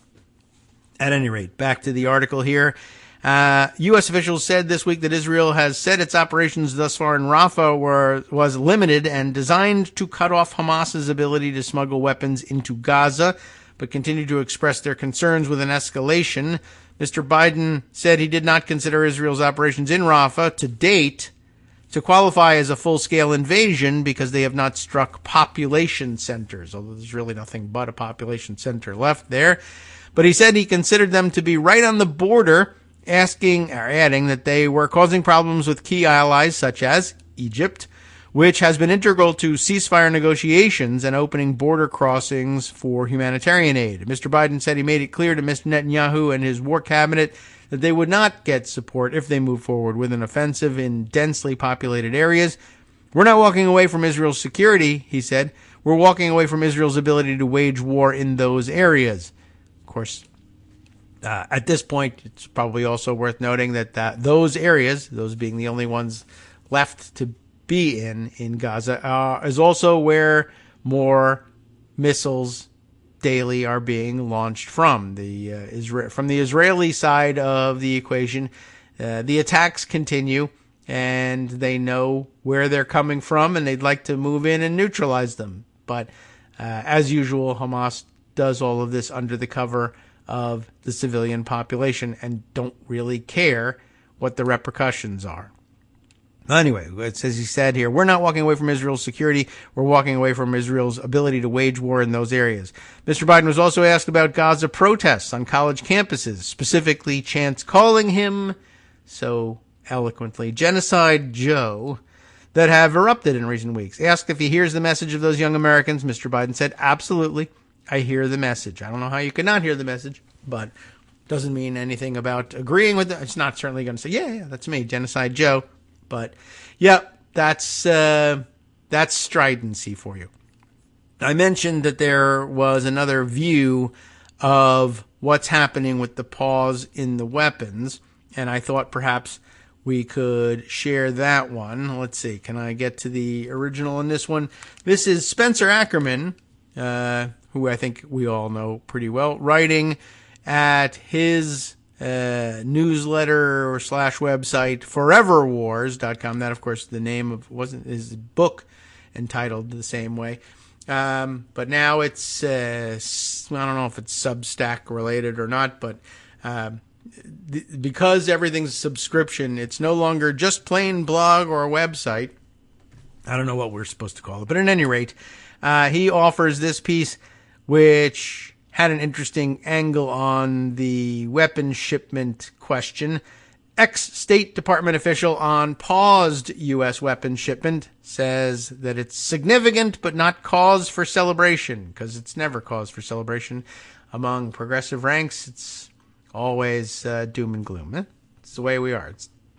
At any rate, back to the article here. U.S. officials said this week that Israel has said its operations thus far in Rafah was limited and designed to cut off Hamas's ability to smuggle weapons into Gaza, but continue to express their concerns with an escalation. Mr. Biden said he did not consider Israel's operations in Rafah to date to qualify as a full-scale invasion because they have not struck population centers, although there's really nothing but a population center left there. But he said he considered them to be right on the border, adding that they were causing problems with key allies such as Egypt, which has been integral to ceasefire negotiations and opening border crossings for humanitarian aid. Mr. Biden said he made it clear to Mr. Netanyahu and his war cabinet that they would not get support if they move forward with an offensive in densely populated areas. We're not walking away from Israel's security, he said. We're walking away from Israel's ability to wage war in those areas. Of course, at this point, it's probably also worth noting that those areas, those being the only ones left to be in Gaza, is also where more missiles daily are being launched from. From the Israeli side of the equation, the attacks continue, and they know where they're coming from, and they'd like to move in and neutralize them. But as usual, Hamas does all of this under the cover of the civilian population and don't really care what the repercussions are. Anyway, as he said here, we're not walking away from Israel's security. We're walking away from Israel's ability to wage war in those areas. Mr. Biden was also asked about Gaza protests on college campuses, specifically chants calling him so eloquently Genocide Joe that have erupted in recent weeks. Asked if he hears the message of those young Americans, Mr. Biden said, absolutely. I hear the message. I don't know how you could not hear the message, but doesn't mean anything about agreeing with it. It's not certainly going to say, yeah, that's me, Genocide Joe. But, yeah, that's stridency for you. I mentioned that there was another view of what's happening with the pause in the weapons, and I thought perhaps we could share that one. Let's see. Can I get to the original in this one? This is Spencer Ackerman, who I think we all know pretty well, writing at his newsletter or / website, foreverwars.com. That, of course, the name of his book entitled the same way. But now it's, I don't know if it's Substack related or not, but because everything's subscription, it's no longer just plain blog or a website. I don't know what we're supposed to call it, but at any rate, he offers this piece which had an interesting angle on the weapons shipment question. Ex-State Department official on paused U.S. weapons shipment says that it's significant but not cause for celebration, because it's never cause for celebration. Among progressive ranks, it's always doom and gloom. It's the way we are.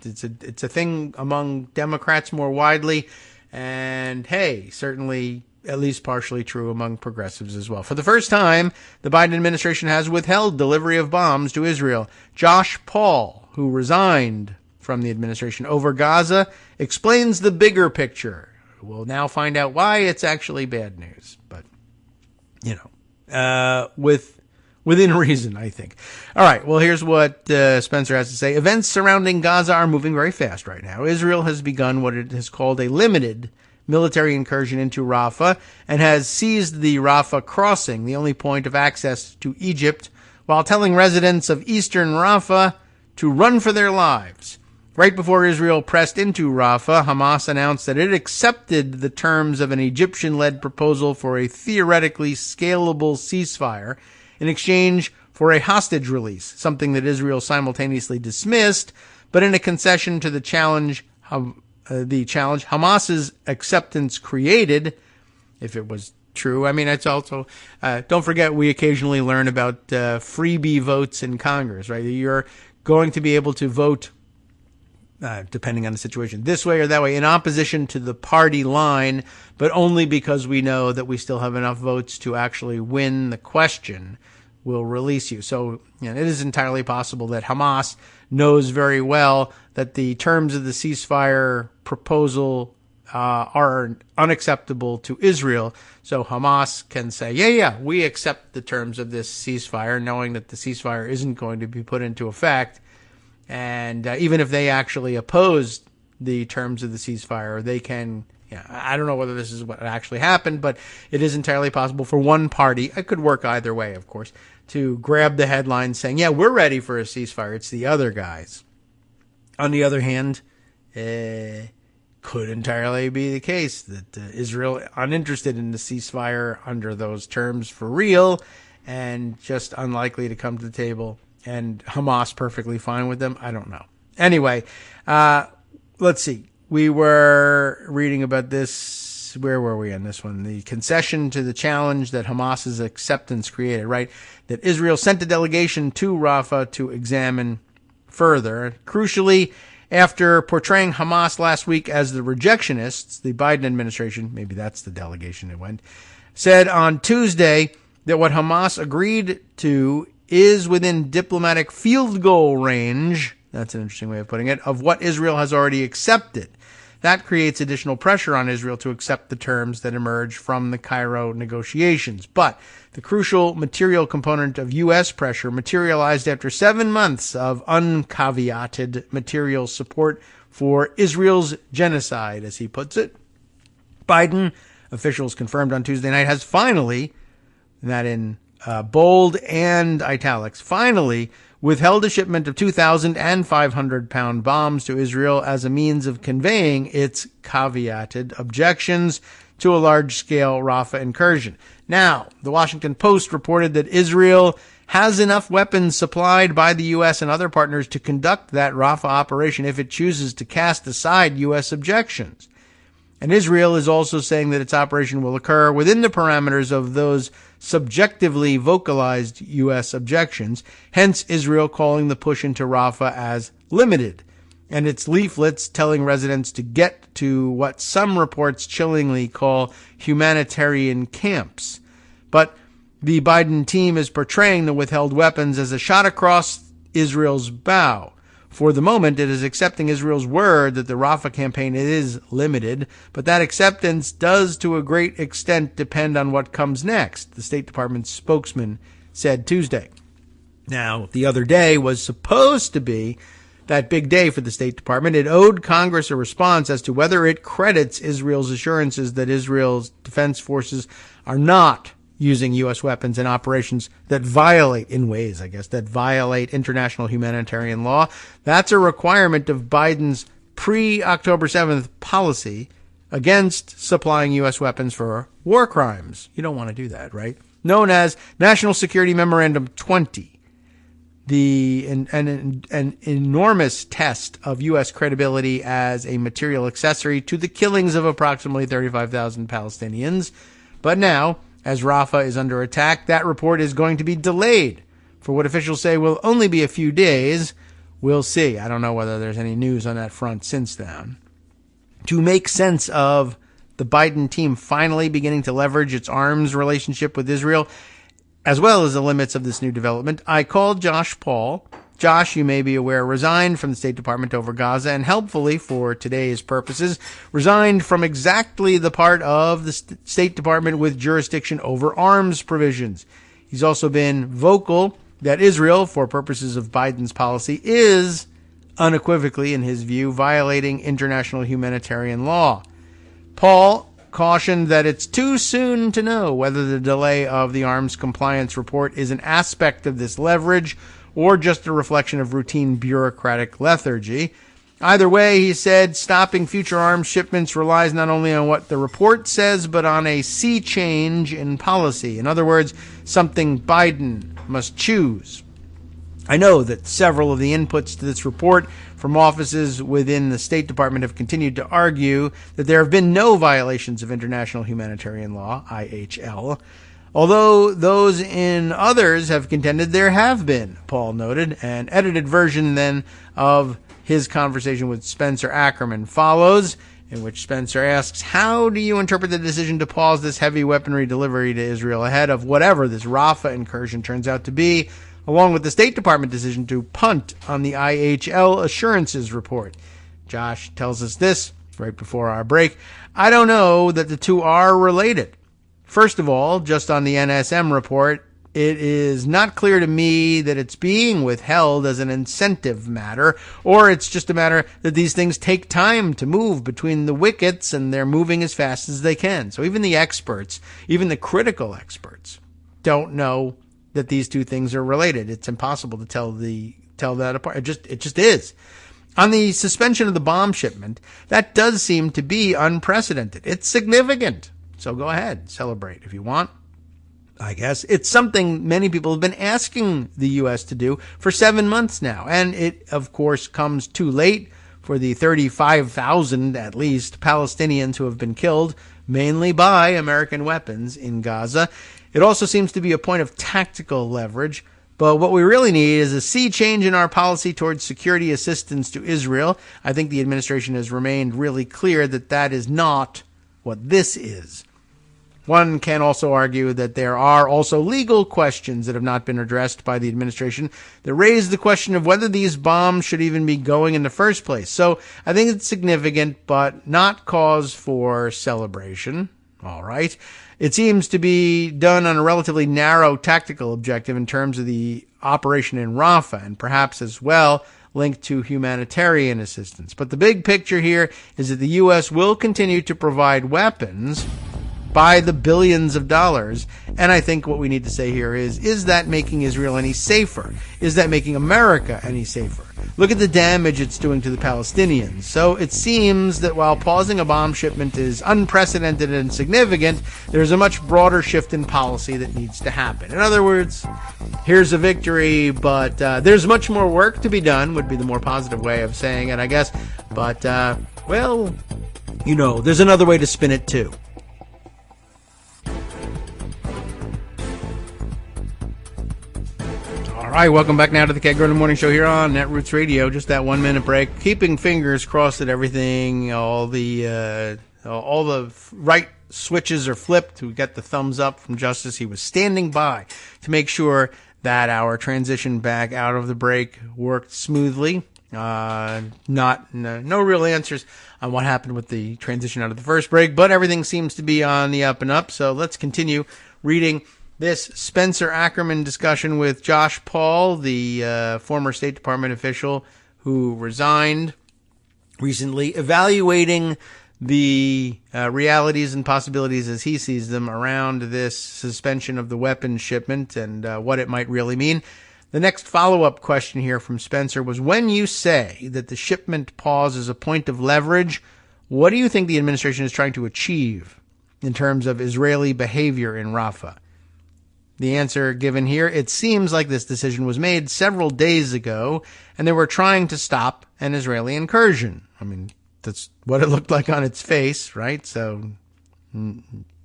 It's a thing among Democrats more widely, and hey, certainly at least partially true among progressives as well. For the first time, the Biden administration has withheld delivery of bombs to Israel. Josh Paul, who resigned from the administration over Gaza, explains the bigger picture. We'll now find out why it's actually bad news. But, within reason, I think. All right, well, here's what Spencer has to say. Events surrounding Gaza are moving very fast right now. Israel has begun what it has called a limited military incursion into Rafah and has seized the Rafah crossing, the only point of access to Egypt, while telling residents of eastern Rafah to run for their lives. Right before Israel pressed into Rafah, Hamas announced that it accepted the terms of an Egyptian-led proposal for a theoretically scalable ceasefire in exchange for a hostage release, something that Israel simultaneously dismissed, but in a concession to the challenge Hamas's acceptance created, if it was true. I mean, it's also, don't forget, we occasionally learn about freebie votes in Congress, right? You're going to be able to vote depending on the situation, this way or that way, in opposition to the party line, but only because we know that we still have enough votes to actually win the question, will release you. So it is entirely possible that Hamas knows very well that the terms of the ceasefire proposal are unacceptable to Israel. So Hamas can say, yeah, we accept the terms of this ceasefire, knowing that the ceasefire isn't going to be put into effect. And even if they actually oppose the terms of the ceasefire, they can, I don't know whether this is what actually happened, but it is entirely possible for one party, it could work either way, of course, to grab the headline saying, yeah, we're ready for a ceasefire. It's the other guys. On the other hand, could entirely be the case that Israel uninterested in the ceasefire under those terms for real and just unlikely to come to the table. And Hamas perfectly fine with them? I don't know. Anyway, let's see. We were reading about this. Where were we on this one? The concession to the challenge that Hamas's acceptance created, right? That Israel sent a delegation to Rafah to examine further. Crucially, after portraying Hamas last week as the rejectionists, the Biden administration, maybe that's the delegation it went, said on Tuesday that what Hamas agreed to is within diplomatic field goal range, that's an interesting way of putting it, of what Israel has already accepted. That creates additional pressure on Israel to accept the terms that emerge from the Cairo negotiations. But the crucial material component of U.S. pressure materialized after 7 months of uncaveated material support for Israel's genocide, as he puts it. Biden, officials confirmed on Tuesday night, has finally, that in bold and italics, finally withheld a shipment of 2,500-pound bombs to Israel as a means of conveying its caveated objections to a large-scale Rafah incursion. Now, the Washington Post reported that Israel has enough weapons supplied by the U.S. and other partners to conduct that Rafah operation if it chooses to cast aside U.S. objections. And Israel is also saying that its operation will occur within the parameters of those subjectively vocalized U.S. objections, hence Israel calling the push into Rafah as limited, and its leaflets telling residents to get to what some reports chillingly call humanitarian camps. But the Biden team is portraying the withheld weapons as a shot across Israel's bow. For the moment, it is accepting Israel's word that the Rafah campaign is limited, but that acceptance does to a great extent depend on what comes next, the State Department spokesman said Tuesday. Now, the other day was supposed to be that big day for the State Department. It owed Congress a response as to whether it credits Israel's assurances that Israel's defense forces are not using U.S. weapons in operations that violate, in ways, I guess, that violate international humanitarian law. That's a requirement of Biden's pre-October 7th policy against supplying U.S. weapons for war crimes. You don't want to do that, right? Known as National Security Memorandum 20. An enormous test of U.S. credibility as a material accessory to the killings of approximately 35,000 Palestinians. But now, as Rafah is under attack, that report is going to be delayed for what officials say will only be a few days. We'll see. I don't know whether there's any news on that front since then. To make sense of the Biden team finally beginning to leverage its arms relationship with Israel, as well as the limits of this new development, I called Josh Paul. Josh, you may be aware, resigned from the State Department over Gaza and helpfully, for today's purposes, resigned from exactly the part of the State Department with jurisdiction over arms provisions. He's also been vocal that Israel, for purposes of Biden's policy, is unequivocally, in his view, violating international humanitarian law. Paul cautioned that it's too soon to know whether the delay of the arms compliance report is an aspect of this leverage or just a reflection of routine bureaucratic lethargy. Either way, he said, stopping future arms shipments relies not only on what the report says, but on a sea change in policy. In other words, something Biden must choose. I know that several of the inputs to this report from offices within the State Department have continued to argue that there have been no violations of international humanitarian law, IHL, although those in others have contended there have been, Paul noted. An edited version then of his conversation with Spencer Ackerman follows, in which Spencer asks, how do you interpret the decision to pause this heavy weaponry delivery to Israel ahead of whatever this Rafah incursion turns out to be, along with the State Department decision to punt on the IHL assurances report? Josh tells us this right before our break. I don't know that the two are related. First of all, just on the NSM report, it is not clear to me that it's being withheld as an incentive matter, or it's just a matter that these things take time to move between the wickets and they're moving as fast as they can. So even the experts, even the critical experts, don't know that these two things are related. It's impossible to tell that apart. It just is. On the suspension of the bomb shipment, that does seem to be unprecedented. It's significant. So go ahead, celebrate if you want. I guess it's something many people have been asking the U.S. to do for 7 months now. And it, of course, comes too late for the 35,000, at least, Palestinians who have been killed, mainly by American weapons in Gaza. It also seems to be a point of tactical leverage. But what we really need is a sea change in our policy towards security assistance to Israel. I think the administration has remained really clear that that is not what this is. One can also argue that there are also legal questions that have not been addressed by the administration that raise the question of whether these bombs should even be going in the first place. So I think it's significant, but not cause for celebration. All right. It seems to be done on a relatively narrow tactical objective in terms of the operation in Rafah, and perhaps as well linked to humanitarian assistance. But the big picture here is that the U.S. will continue to provide weapons by the billions of dollars. And I think what we need to say here is that making Israel any safer? Is that making America any safer? Look at the damage it's doing to the Palestinians. So it seems that while pausing a bomb shipment is unprecedented and significant, there's a much broader shift in policy that needs to happen. In other words, here's a victory, but there's much more work to be done, would be the more positive way of saying it, I guess. But, well, you know, there's another way to spin it too. All right, welcome back now to the Kagro Morning Show here on Netroots Radio. Just that 1 minute break. Keeping fingers crossed that everything, all the right switches are flipped. We got the thumbs up from Justice. He was standing by to make sure that our transition back out of the break worked smoothly. No real answers on what happened with the transition out of the first break, but everything seems to be on the up and up. So let's continue reading this Spencer Ackerman discussion with Josh Paul, the former State Department official who resigned recently, evaluating the realities and possibilities as he sees them around this suspension of the weapons shipment and what it might really mean. The next follow-up question here from Spencer was, when you say that the shipment pause is a point of leverage, what do you think the administration is trying to achieve in terms of Israeli behavior in Rafah? The answer given here, it seems like this decision was made several days ago, and they were trying to stop an Israeli incursion. I mean, that's what it looked like on its face, right? So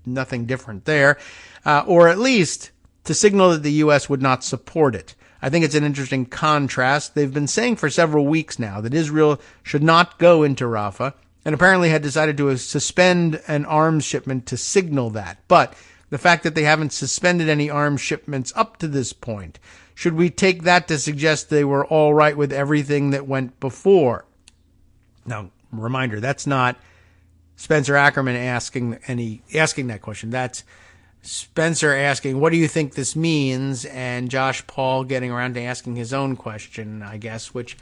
nothing different there. Or at least to signal that the U.S. would not support it. I think it's an interesting contrast. They've been saying for several weeks now that Israel should not go into Rafah, and apparently had decided to suspend an arms shipment to signal that. But the fact that they haven't suspended any arms shipments up to this point, should we take that to suggest they were all right with everything that went before? Now, reminder, that's not Spencer Ackerman asking that question. That's Spencer asking, what do you think this means? And Josh Paul getting around to asking his own question, I guess, which,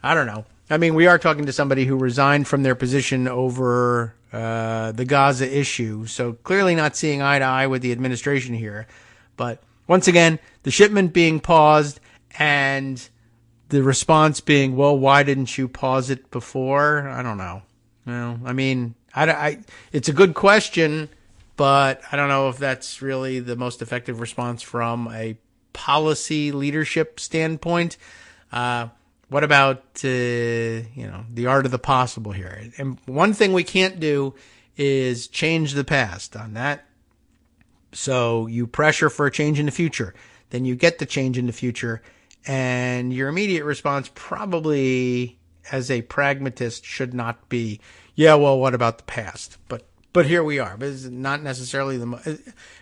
I don't know. I mean, we are talking to somebody who resigned from their position over the Gaza issue, so clearly not seeing eye to eye with the administration here. But once again, the shipment being paused and the response being, well, why didn't you pause it before? I don't know. Well, I mean, it's a good question, but I don't know if that's really the most effective response from a policy leadership standpoint. What about, the art of the possible here? And one thing we can't do is change the past on that. So you pressure for a change in the future, then you get the change in the future, and your immediate response probably, as a pragmatist, should not be, yeah, well, what about the past? But here we are. But it's not necessarily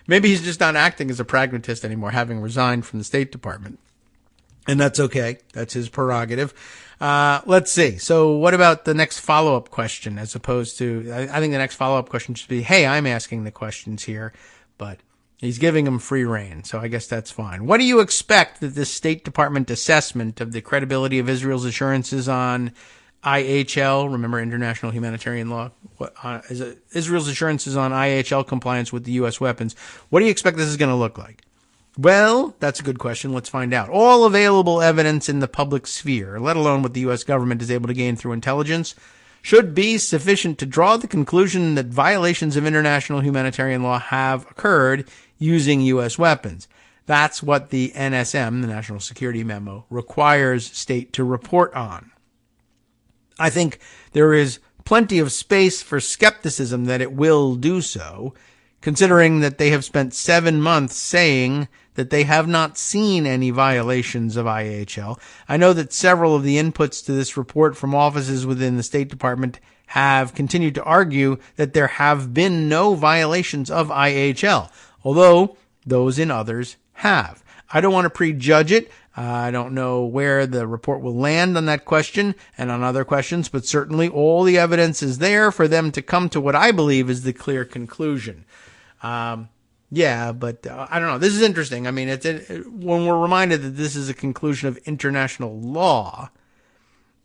maybe he's just not acting as a pragmatist anymore, having resigned from the State Department. And that's okay. That's his prerogative. Let's see. So what about the next follow-up question, as opposed to, I think the next follow-up question should be, hey, I'm asking the questions here, but he's giving him free rein. So I guess that's fine. What do you expect that this State Department assessment of the credibility of Israel's assurances on IHL, remember international humanitarian law, Israel's assurances on IHL compliance with the U.S. weapons, what do you expect this is going to look like? Well, that's a good question. Let's find out. All available evidence in the public sphere, let alone what the U.S. government is able to gain through intelligence, should be sufficient to draw the conclusion that violations of international humanitarian law have occurred using U.S. weapons. That's what the NSM, the National Security Memo, requires state to report on. I think there is plenty of space for skepticism that it will do so, considering that they have spent 7 months saying that they have not seen any violations of IHL. I know that several of the inputs to this report from offices within the State Department have continued to argue that there have been no violations of IHL, although those in others have. I don't want to prejudge it. I don't know where the report will land on that question and on other questions, but certainly all the evidence is there for them to come to what I believe is the clear conclusion. But I don't know. This is interesting. I mean, when we're reminded that this is a conclusion of international law,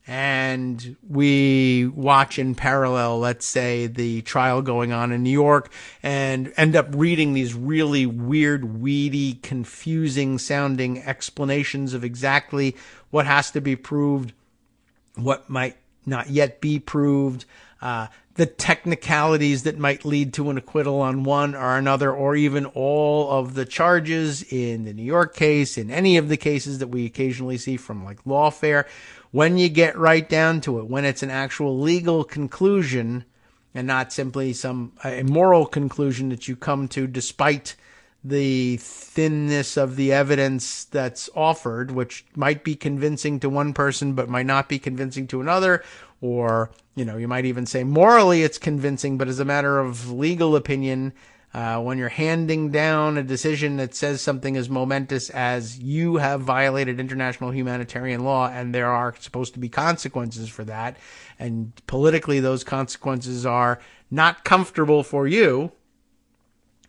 and we watch in parallel, let's say, the trial going on in New York, and end up reading these really weird, weedy, confusing sounding explanations of exactly what has to be proved, what might not yet be proved, the technicalities that might lead to an acquittal on one or another, or even all of the charges in the New York case, in any of the cases that we occasionally see from like lawfare. When you get right down to it, when it's an actual legal conclusion and not simply a moral conclusion that you come to despite the thinness of the evidence that's offered, which might be convincing to one person but might not be convincing to another, or, you might even say morally it's convincing, but as a matter of legal opinion, when you're handing down a decision that says something as momentous as you have violated international humanitarian law and there are supposed to be consequences for that, and politically those consequences are not comfortable for you,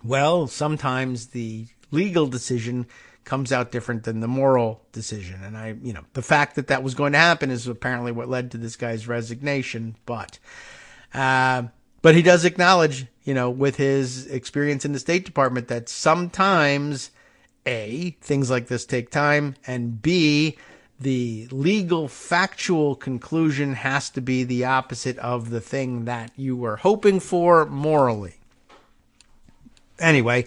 well, sometimes the legal decision comes out different than the moral decision. And the fact that that was going to happen is apparently what led to this guy's resignation. But he does acknowledge, with his experience in the State Department, that sometimes A, things like this take time, and B, the legal factual conclusion has to be the opposite of the thing that you were hoping for morally. Anyway,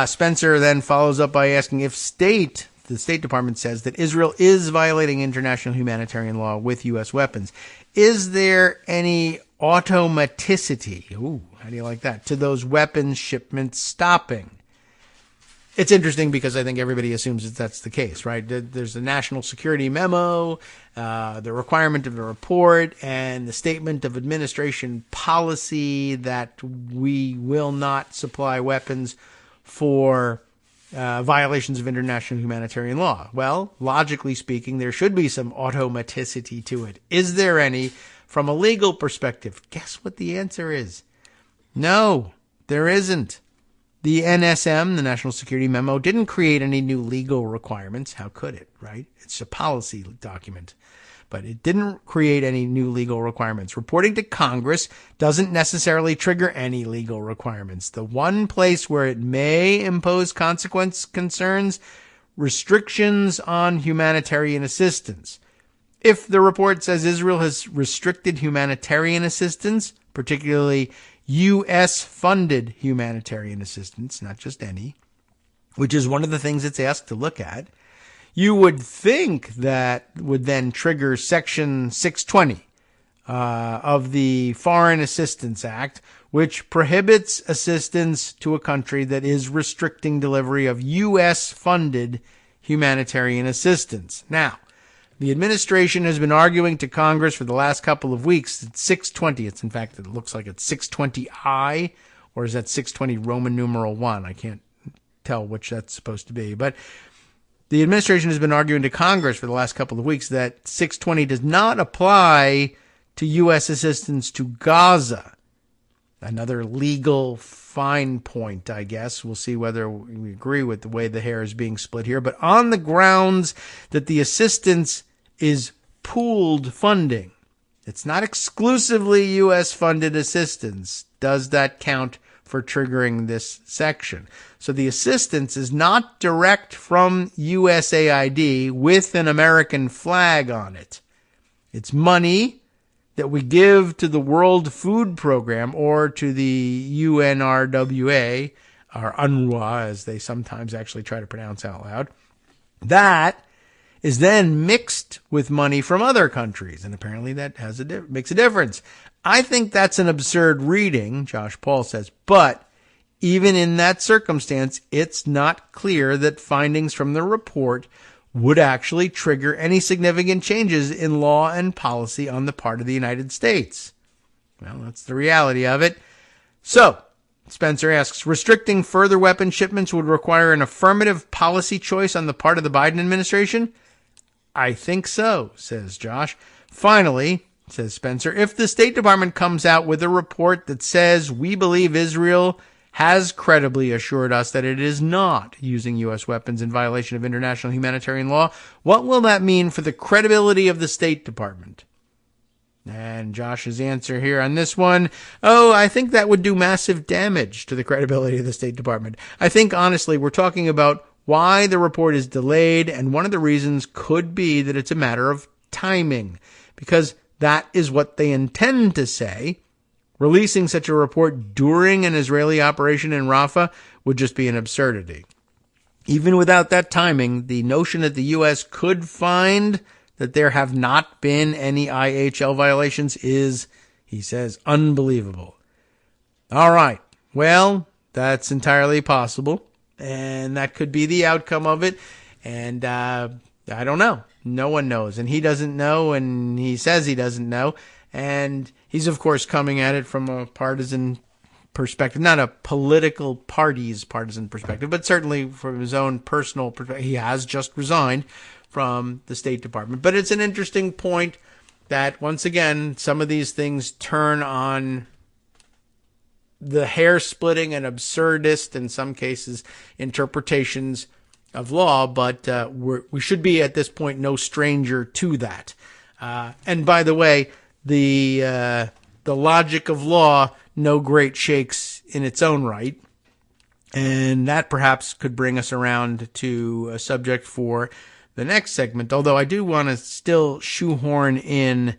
Spencer then follows up by asking if the State Department says that Israel is violating international humanitarian law with U.S. weapons, is there any automaticity, how do you like that, to those weapons shipments stopping? It's interesting because I think everybody assumes that that's the case, right? There's the National Security Memo, the requirement of the report, and the statement of administration policy that we will not supply weapons for violations of international humanitarian law. Well, logically speaking, there should be some automaticity to it. Is there any from a legal perspective? Guess what the answer is? No, there isn't. The NSM, the National Security Memo, didn't create any new legal requirements. How could it, right? It's a policy document. But it didn't create any new legal requirements. Reporting to Congress doesn't necessarily trigger any legal requirements. The one place where it may impose consequence concerns restrictions on humanitarian assistance. if the report says Israel has restricted humanitarian assistance, particularly U.S.-funded humanitarian assistance, not just any, which is one of the things it's asked to look at, you would think that would then trigger Section 620 of the Foreign Assistance Act, which prohibits assistance to a country that is restricting delivery of U.S.-funded humanitarian assistance. Now, the administration has been arguing to Congress for the last couple of weeks that 620, it's in fact, it looks like it's 620I, or is that 620 Roman numeral 1? I can't tell which that's supposed to be. But the administration has been arguing to Congress for the last couple of weeks that 620 does not apply to U.S. assistance to Gaza. Another legal fine point, I guess. We'll see whether we agree with the way the hair is being split here. But on the grounds that the assistance is pooled funding, it's not exclusively U.S.-funded assistance. Does that count for triggering this section? So the assistance is not direct from USAID with an American flag on it. It's money that we give to the World Food Program or to the UNRWA, or UNRWA, as they sometimes actually try to pronounce out loud. That is then mixed with money from other countries, and apparently that makes a difference. I think that's an absurd reading, Josh Paul says, but even in that circumstance, it's not clear that findings from the report would actually trigger any significant changes in law and policy on the part of the United States. Well, that's the reality of it. So, Spencer asks, restricting further weapon shipments would require an affirmative policy choice on the part of the Biden administration? I think so, says Josh. Finally, says Spencer, if the State Department comes out with a report that says we believe Israel has credibly assured us that it is not using U.S. weapons in violation of international humanitarian law, what will that mean for the credibility of the State Department? And Josh's answer here on this one, I think that would do massive damage to the credibility of the State Department. I think, honestly, we're talking about why the report is delayed, and one of the reasons could be that it's a matter of timing, because that is what they intend to say. Releasing such a report during an Israeli operation in Rafah would just be an absurdity. Even without that timing, the notion that the U.S. could find that there have not been any IHL violations is, he says, unbelievable. All right. Well, that's entirely possible, and that could be the outcome of it. And I don't know. No one knows, and he doesn't know, and he says he doesn't know. And he's, of course, coming at it from a partisan perspective, not a political party's partisan perspective, but certainly from his own personal perspective. He has just resigned from the State Department. But it's an interesting point that, once again, some of these things turn on the hair-splitting and absurdist, in some cases, interpretations of law, but we should be, at this point, no stranger to that. And by the way, the logic of law, no great shakes in its own right. And that perhaps could bring us around to a subject for the next segment. Although I do want to still shoehorn in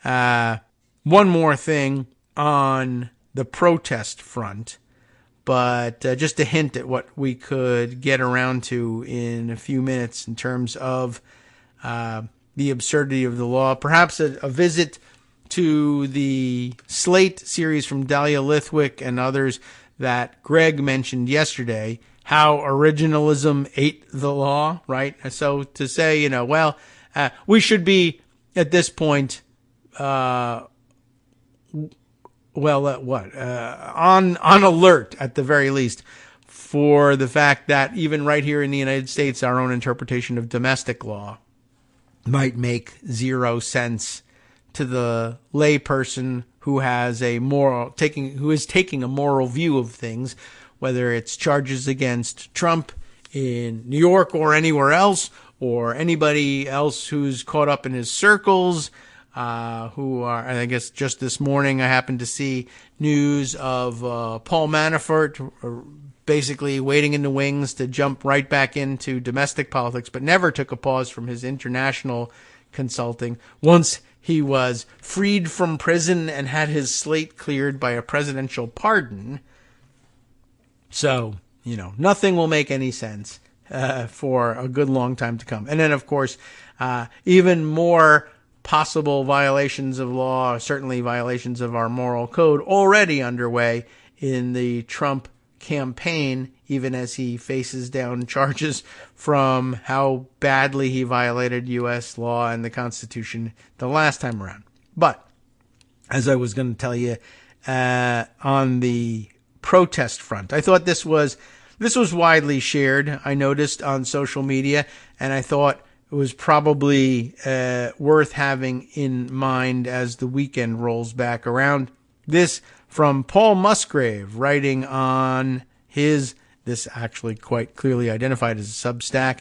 one more thing on the protest front. But just a hint at what we could get around to in a few minutes in terms of the absurdity of the law. Perhaps a visit to the Slate series from Dahlia Lithwick and others that Greg mentioned yesterday, how originalism ate the law, right? So to say, we should be at this point, on alert at the very least for the fact that even right here in the United States, our own interpretation of domestic law might make zero sense to the layperson who has who is taking a moral view of things, whether it's charges against Trump in New York or anywhere else, or anybody else who's caught up in his circles, who are, I guess just this morning I happened to see news of Paul Manafort basically waiting in the wings to jump right back into domestic politics, but never took a pause from his international consulting once he was freed from prison and had his slate cleared by a presidential pardon. So, nothing will make any sense for a good long time to come. And then, of course, even more possible violations of law, certainly violations of our moral code, already underway in the Trump campaign, even as he faces down charges from how badly he violated U.S. law and the Constitution the last time around. But, as I was going to tell you, on the protest front, I thought this was widely shared, I noticed on social media, and I thought it was probably worth having in mind as the weekend rolls back around. This from Paul Musgrave, writing on this actually quite clearly identified as a Substack.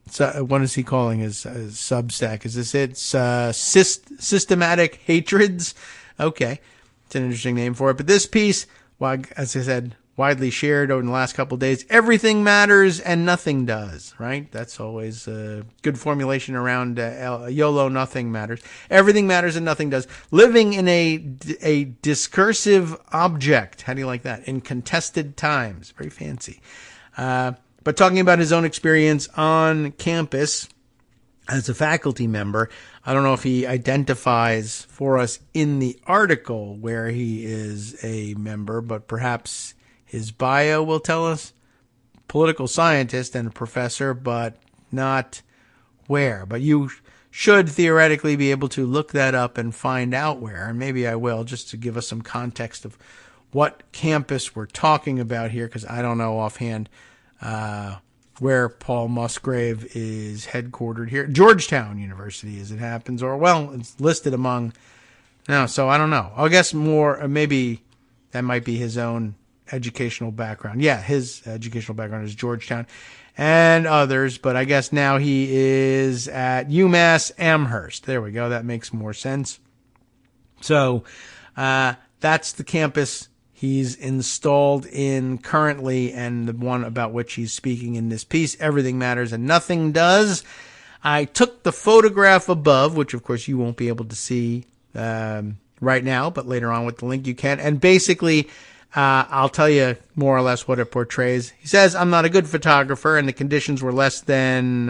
So what is he calling his Substack? Is this it? Systematic Hatreds? Okay. It's an interesting name for it. But this piece, well, as I said, widely shared over the last couple of days. Everything matters and nothing does, right? That's always a good formulation around YOLO, nothing matters. Everything matters and nothing does. Living in a discursive object. How do you like that? In contested times. Very fancy. But talking about his own experience on campus as a faculty member, I don't know if he identifies for us in the article where he is a member, but perhaps his bio will tell us. Political scientist and a professor, but not where. But you should theoretically be able to look that up and find out where. And maybe I will, just to give us some context of what campus we're talking about here, because I don't know offhand where Paul Musgrave is headquartered here. Georgetown University, as it happens. Or, well, it's listed among... No, so I don't know. I guess more, maybe that might be his own educational background. Yeah, his educational background is Georgetown and others, but I guess now he is at UMass Amherst. There we go. That makes more sense. So that's the campus he's installed in currently, and the one about which he's speaking in this piece. Everything matters and nothing does. I took the photograph above, which of course you won't be able to see right now, but later on with the link you can. And basically, I'll tell you more or less what it portrays. He says, I'm not a good photographer, and the conditions were less than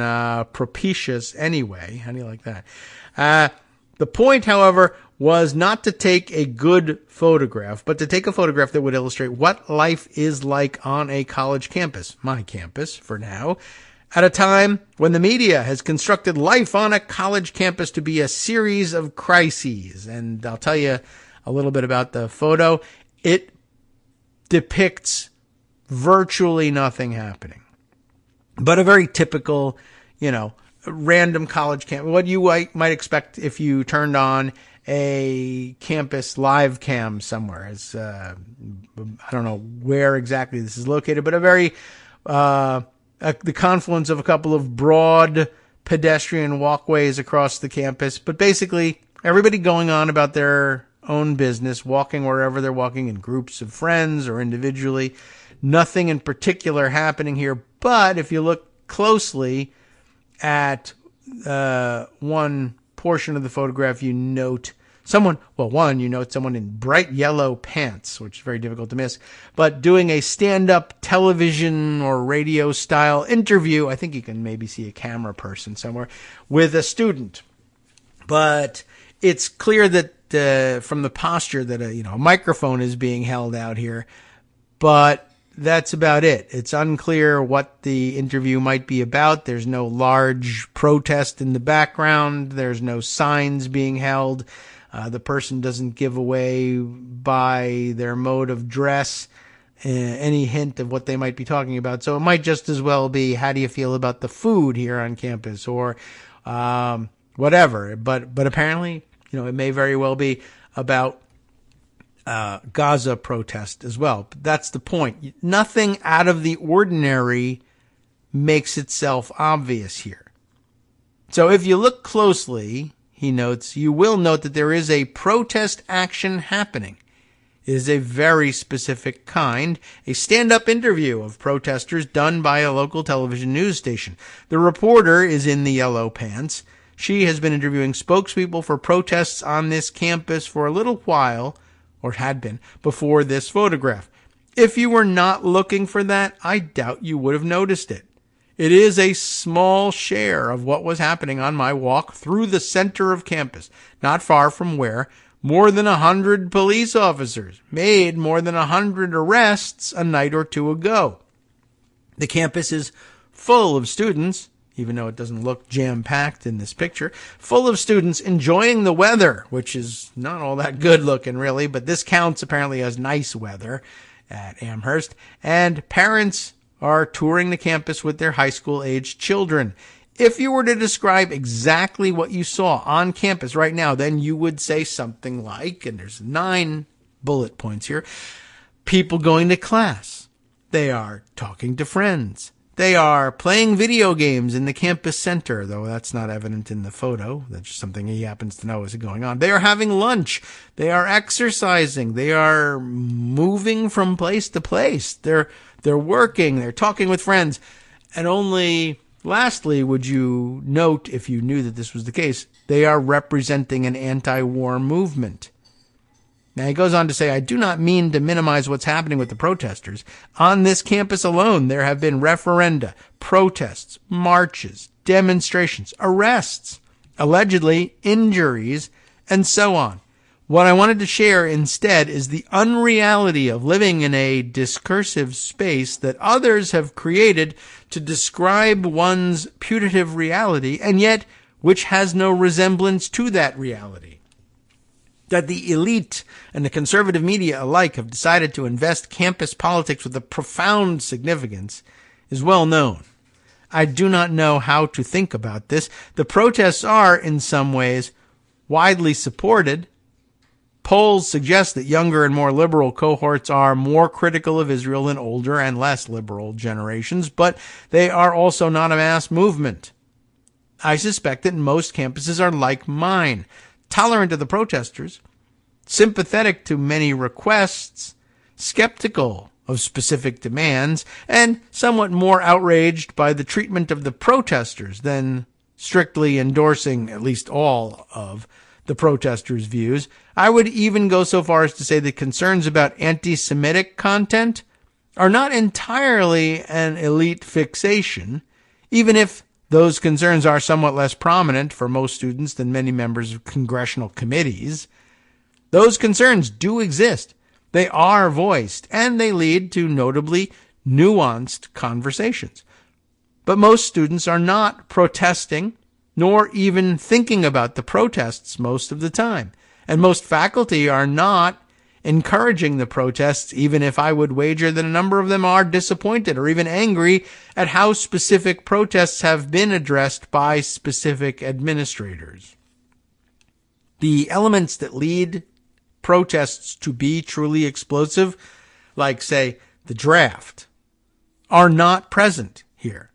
propitious anyway. How do you like that? The point, however, was not to take a good photograph, but to take a photograph that would illustrate what life is like on a college campus, my campus for now, at a time when the media has constructed life on a college campus to be a series of crises. And I'll tell you a little bit about the photo. It depicts virtually nothing happening, but a very typical, random college campus. What you might expect if you turned on a campus live cam somewhere. As I don't know where exactly this is located, but a very the confluence of a couple of broad pedestrian walkways across the campus. But basically, everybody going on about their own business, walking wherever they're walking in groups of friends or individually. Nothing in particular happening here. But if you look closely at one portion of the photograph, you note someone in bright yellow pants, which is very difficult to miss, but doing a stand-up television or radio style interview. I think you can maybe see a camera person somewhere with a student. But it's clear that from the posture that a microphone is being held out here, but that's about it. It's unclear what the interview might be about. There's no large protest in the background. There's no signs being held. The person doesn't give away by their mode of dress any hint of what they might be talking about. So it might just as well be, how do you feel about the food here on campus, or whatever. But apparently, it may very well be about Gaza protest as well. But that's the point. Nothing out of the ordinary makes itself obvious here. So if you look closely, he notes, you will note that there is a protest action happening. It is a very specific kind, a stand-up interview of protesters done by a local television news station. The reporter is in the yellow pants, She has been interviewing spokespeople for protests on this campus for a little while, or had been, before this photograph. If you were not looking for that, I doubt you would have noticed it. It is a small share of what was happening on my walk through the center of campus, not far from where more than 100 police officers made more than 100 arrests a night or two ago. The campus is full of students, even though it doesn't look jam-packed in this picture, full of students enjoying the weather, which is not all that good looking really, but this counts apparently as nice weather at Amherst, and parents are touring the campus with their high school-aged children. If you were to describe exactly what you saw on campus right now, then you would say something like, and there's 9 bullet points here, people going to class. They are talking to friends. They are playing video games in the campus center, though that's not evident in the photo. That's just something he happens to know is going on. They are having lunch. They are exercising. They are moving from place to place. They're working. They're talking with friends. And only lastly would you note, if you knew that this was the case, they are representing an anti-war movement. Now, he goes on to say, I do not mean to minimize what's happening with the protesters. On this campus alone, there have been referenda, protests, marches, demonstrations, arrests, allegedly injuries, and so on. What I wanted to share instead is the unreality of living in a discursive space that others have created to describe one's putative reality, and yet which has no resemblance to that reality. That the elite and the conservative media alike have decided to invest campus politics with a profound significance is well known. I do not know how to think about this. The protests are, in some ways, widely supported. Polls suggest that younger and more liberal cohorts are more critical of Israel than older and less liberal generations, but they are also not a mass movement. I suspect that most campuses are like mine, tolerant of the protesters, sympathetic to many requests, skeptical of specific demands, and somewhat more outraged by the treatment of the protesters than strictly endorsing at least all of the protesters' views. I would even go so far as to say that concerns about anti-Semitic content are not entirely an elite fixation, even if those concerns are somewhat less prominent for most students than many members of congressional committees. Those concerns do exist. They are voiced, and they lead to notably nuanced conversations. But most students are not protesting, nor even thinking about the protests most of the time. And most faculty are not encouraging the protests, even if I would wager that a number of them are disappointed or even angry at how specific protests have been addressed by specific administrators. The elements that lead protests to be truly explosive, like, say, the draft, are not present here.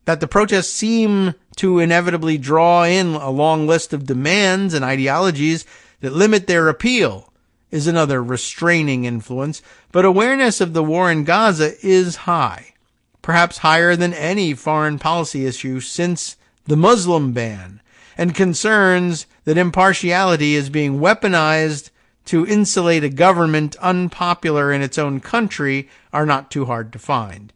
That the protests seem to inevitably draw in a long list of demands and ideologies that limit their appeal is another restraining influence, but awareness of the war in Gaza is high, perhaps higher than any foreign policy issue since the Muslim ban, and concerns that impartiality is being weaponized to insulate a government unpopular in its own country are not too hard to find.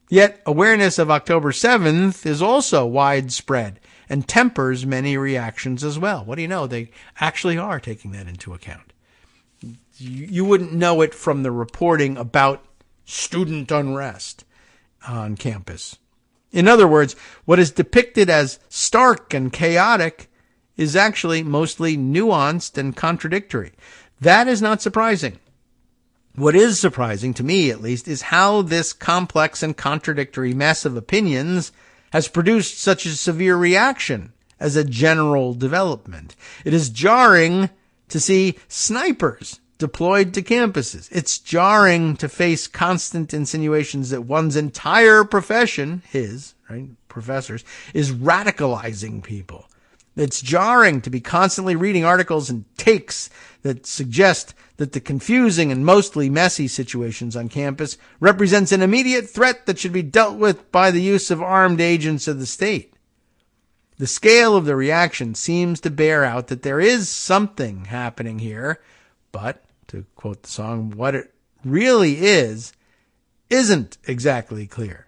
Yet awareness of October 7th is also widespread and tempers many reactions as well. What do you know? They actually are taking that into account. You wouldn't know it from the reporting about student unrest on campus. In other words, what is depicted as stark and chaotic is actually mostly nuanced and contradictory. That is not surprising. What is surprising, to me at least, is how this complex and contradictory mess of opinions has produced such a severe reaction as a general development. It is jarring to see snipers deployed to campuses. It's jarring to face constant insinuations that one's entire profession, professors, is radicalizing people. It's jarring to be constantly reading articles and takes that suggest that the confusing and mostly messy situations on campus represents an immediate threat that should be dealt with by the use of armed agents of the state. The scale of the reaction seems to bear out that there is something happening here, but, to quote the song, what it really isn't exactly clear.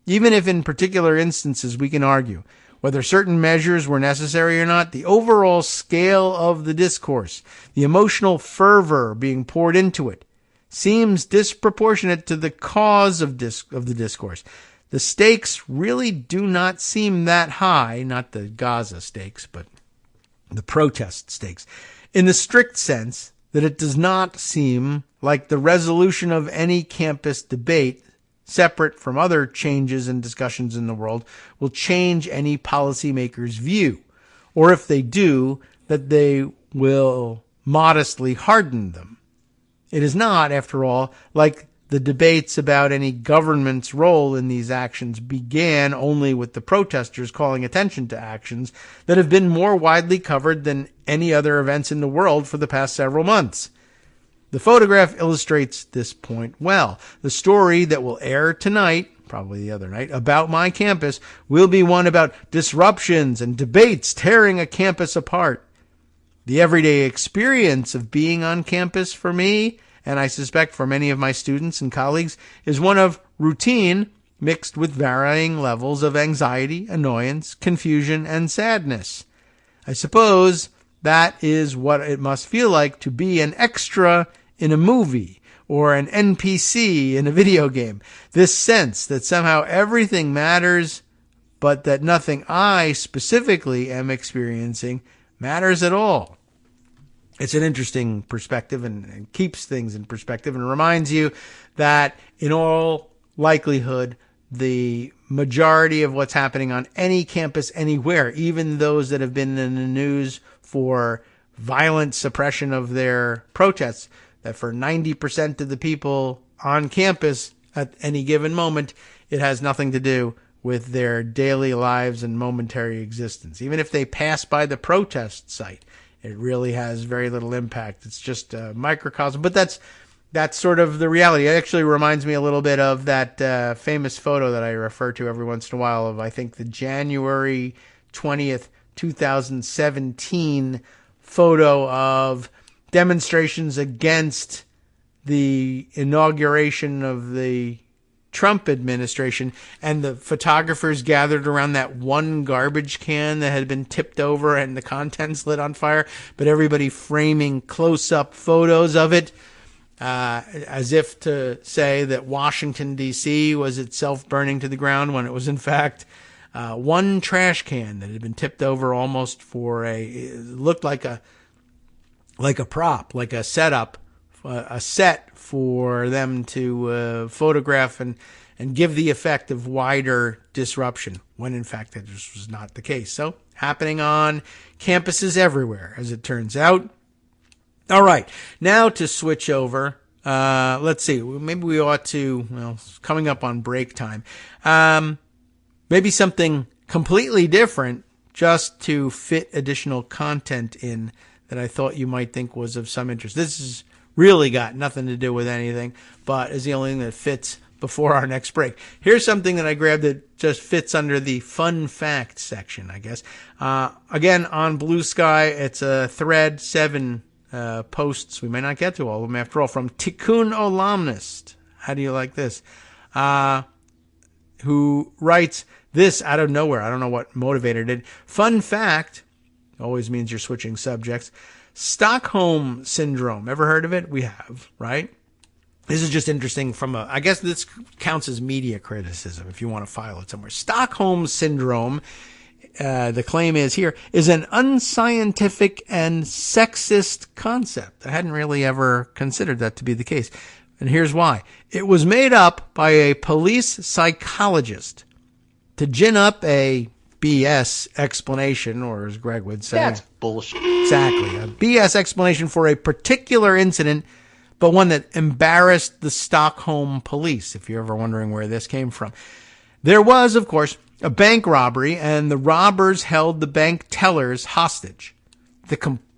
Even if in particular instances we can argue whether certain measures were necessary or not, the overall scale of the discourse, the emotional fervor being poured into it, seems disproportionate to the cause of the discourse. The stakes really do not seem that high, not the Gaza stakes, but the protest stakes, in the strict sense that it does not seem like the resolution of any campus debate, separate from other changes and discussions in the world, will change any policymaker's view, or if they do, that they will modestly harden them. It is not, after all, like the debates about any government's role in these actions began only with the protesters calling attention to actions that have been more widely covered than any other events in the world for the past several months. The photograph illustrates this point well. The story that will air tonight, probably the other night, about my campus will be one about disruptions and debates tearing a campus apart. The everyday experience of being on campus for me, and I suspect for many of my students and colleagues, is one of routine mixed with varying levels of anxiety, annoyance, confusion, and sadness. I suppose that is what it must feel like to be an extra in a movie or an NPC in a video game. This sense that somehow everything matters, but that nothing I specifically am experiencing matters at all. It's an interesting perspective and keeps things in perspective and reminds you that in all likelihood, the majority of what's happening on any campus anywhere, even those that have been in the news for violent suppression of their protests, that for 90% of the people on campus at any given moment, it has nothing to do with their daily lives and momentary existence. Even if they pass by the protest site, it really has very little impact. It's just a microcosm. But that's sort of the reality. It actually reminds me a little bit of that famous photo that I refer to every once in a while of, I think, the January 20th, 2017 photo of demonstrations against the inauguration of the Trump administration, and the photographers gathered around that one garbage can that had been tipped over and the contents lit on fire, but everybody framing close-up photos of it, as if to say that Washington, D.C. was itself burning to the ground, when it was in fact one trash can that had been tipped over almost for it looked like a prop, like a setup, a set for them to photograph and give the effect of wider disruption, when in fact that just was not the case. So, happening on campuses everywhere, as it turns out. All right, now to switch over. Let's see, maybe we ought to, well, coming up on break time, maybe something completely different just to fit additional content in that I thought you might think was of some interest. This has really got nothing to do with anything, but is the only thing that fits before our next break. Here's something that I grabbed that just fits under the fun fact section, I guess. Again, on Blue Sky, it's a thread, 7 posts. We may not get to all of them after all. From Tikkun Olamnist. How do you like this? Who writes this out of nowhere. I don't know what motivated it. Fun fact, always means you're switching subjects. Stockholm Syndrome. Ever heard of it? We have, right? This is just interesting from I guess this counts as media criticism if you want to file it somewhere. Stockholm Syndrome, the claim is here, is an unscientific and sexist concept. I hadn't really ever considered that to be the case. And here's why. It was made up by a police psychologist to gin up a BS explanation, or as Greg would say. That's bullshit. Exactly. A BS explanation for a particular incident, but one that embarrassed the Stockholm police, if you're ever wondering where this came from. There was, of course, a bank robbery, and the robbers held the bank tellers hostage.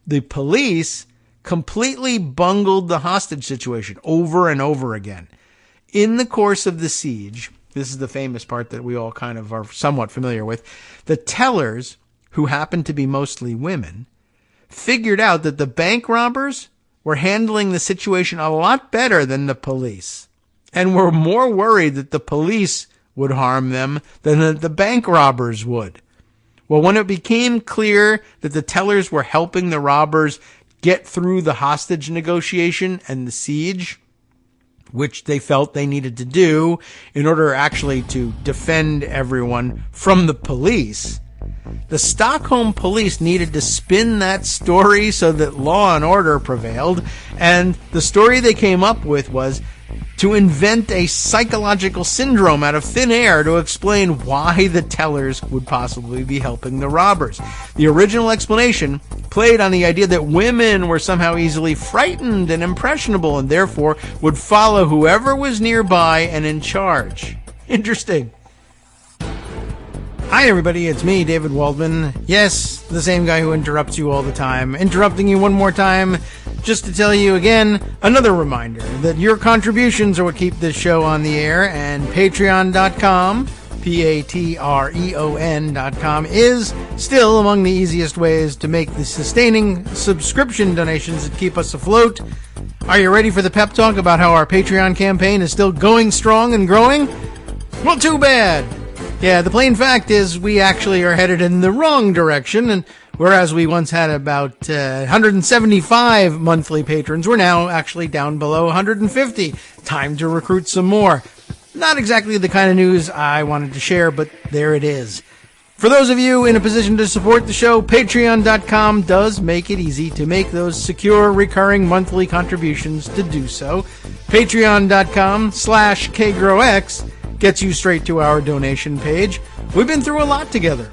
The police completely bungled the hostage situation over and over again. In the course of the siege, This is the famous part that we all kind of are somewhat familiar with. The tellers, who happened to be mostly women, figured out that the bank robbers were handling the situation a lot better than the police, and were more worried that the police would harm them than that the bank robbers would. Well, when it became clear that the tellers were helping the robbers get through the hostage negotiation and the siege, which they felt they needed to do in order actually to defend everyone from the police, the Stockholm police needed to spin that story so that law and order prevailed, and the story they came up with was to invent a psychological syndrome out of thin air to explain why the tellers would possibly be helping the robbers. The original explanation played on the idea that women were somehow easily frightened and impressionable and therefore would follow whoever was nearby and in charge. Interesting. Hi everybody, it's me, David Waldman. Yes, the same guy who interrupts you all the time. Interrupting you one more time just to tell you again, another reminder that your contributions are what keep this show on the air, and patreon.com, patreon.com, is still among the easiest ways to make the sustaining subscription donations that keep us afloat. Are you ready for the pep talk about how our Patreon campaign is still going strong and growing? Well, too bad. Yeah, the plain fact is we actually are headed in the wrong direction, and whereas we once had about 175 monthly patrons, we're now actually down below 150. Time to recruit some more. Not exactly the kind of news I wanted to share, but there it is. For those of you in a position to support the show, patreon.com does make it easy to make those secure, recurring monthly contributions to do so. Patreon.com/KagroX gets you straight to our donation page. We've been through a lot together.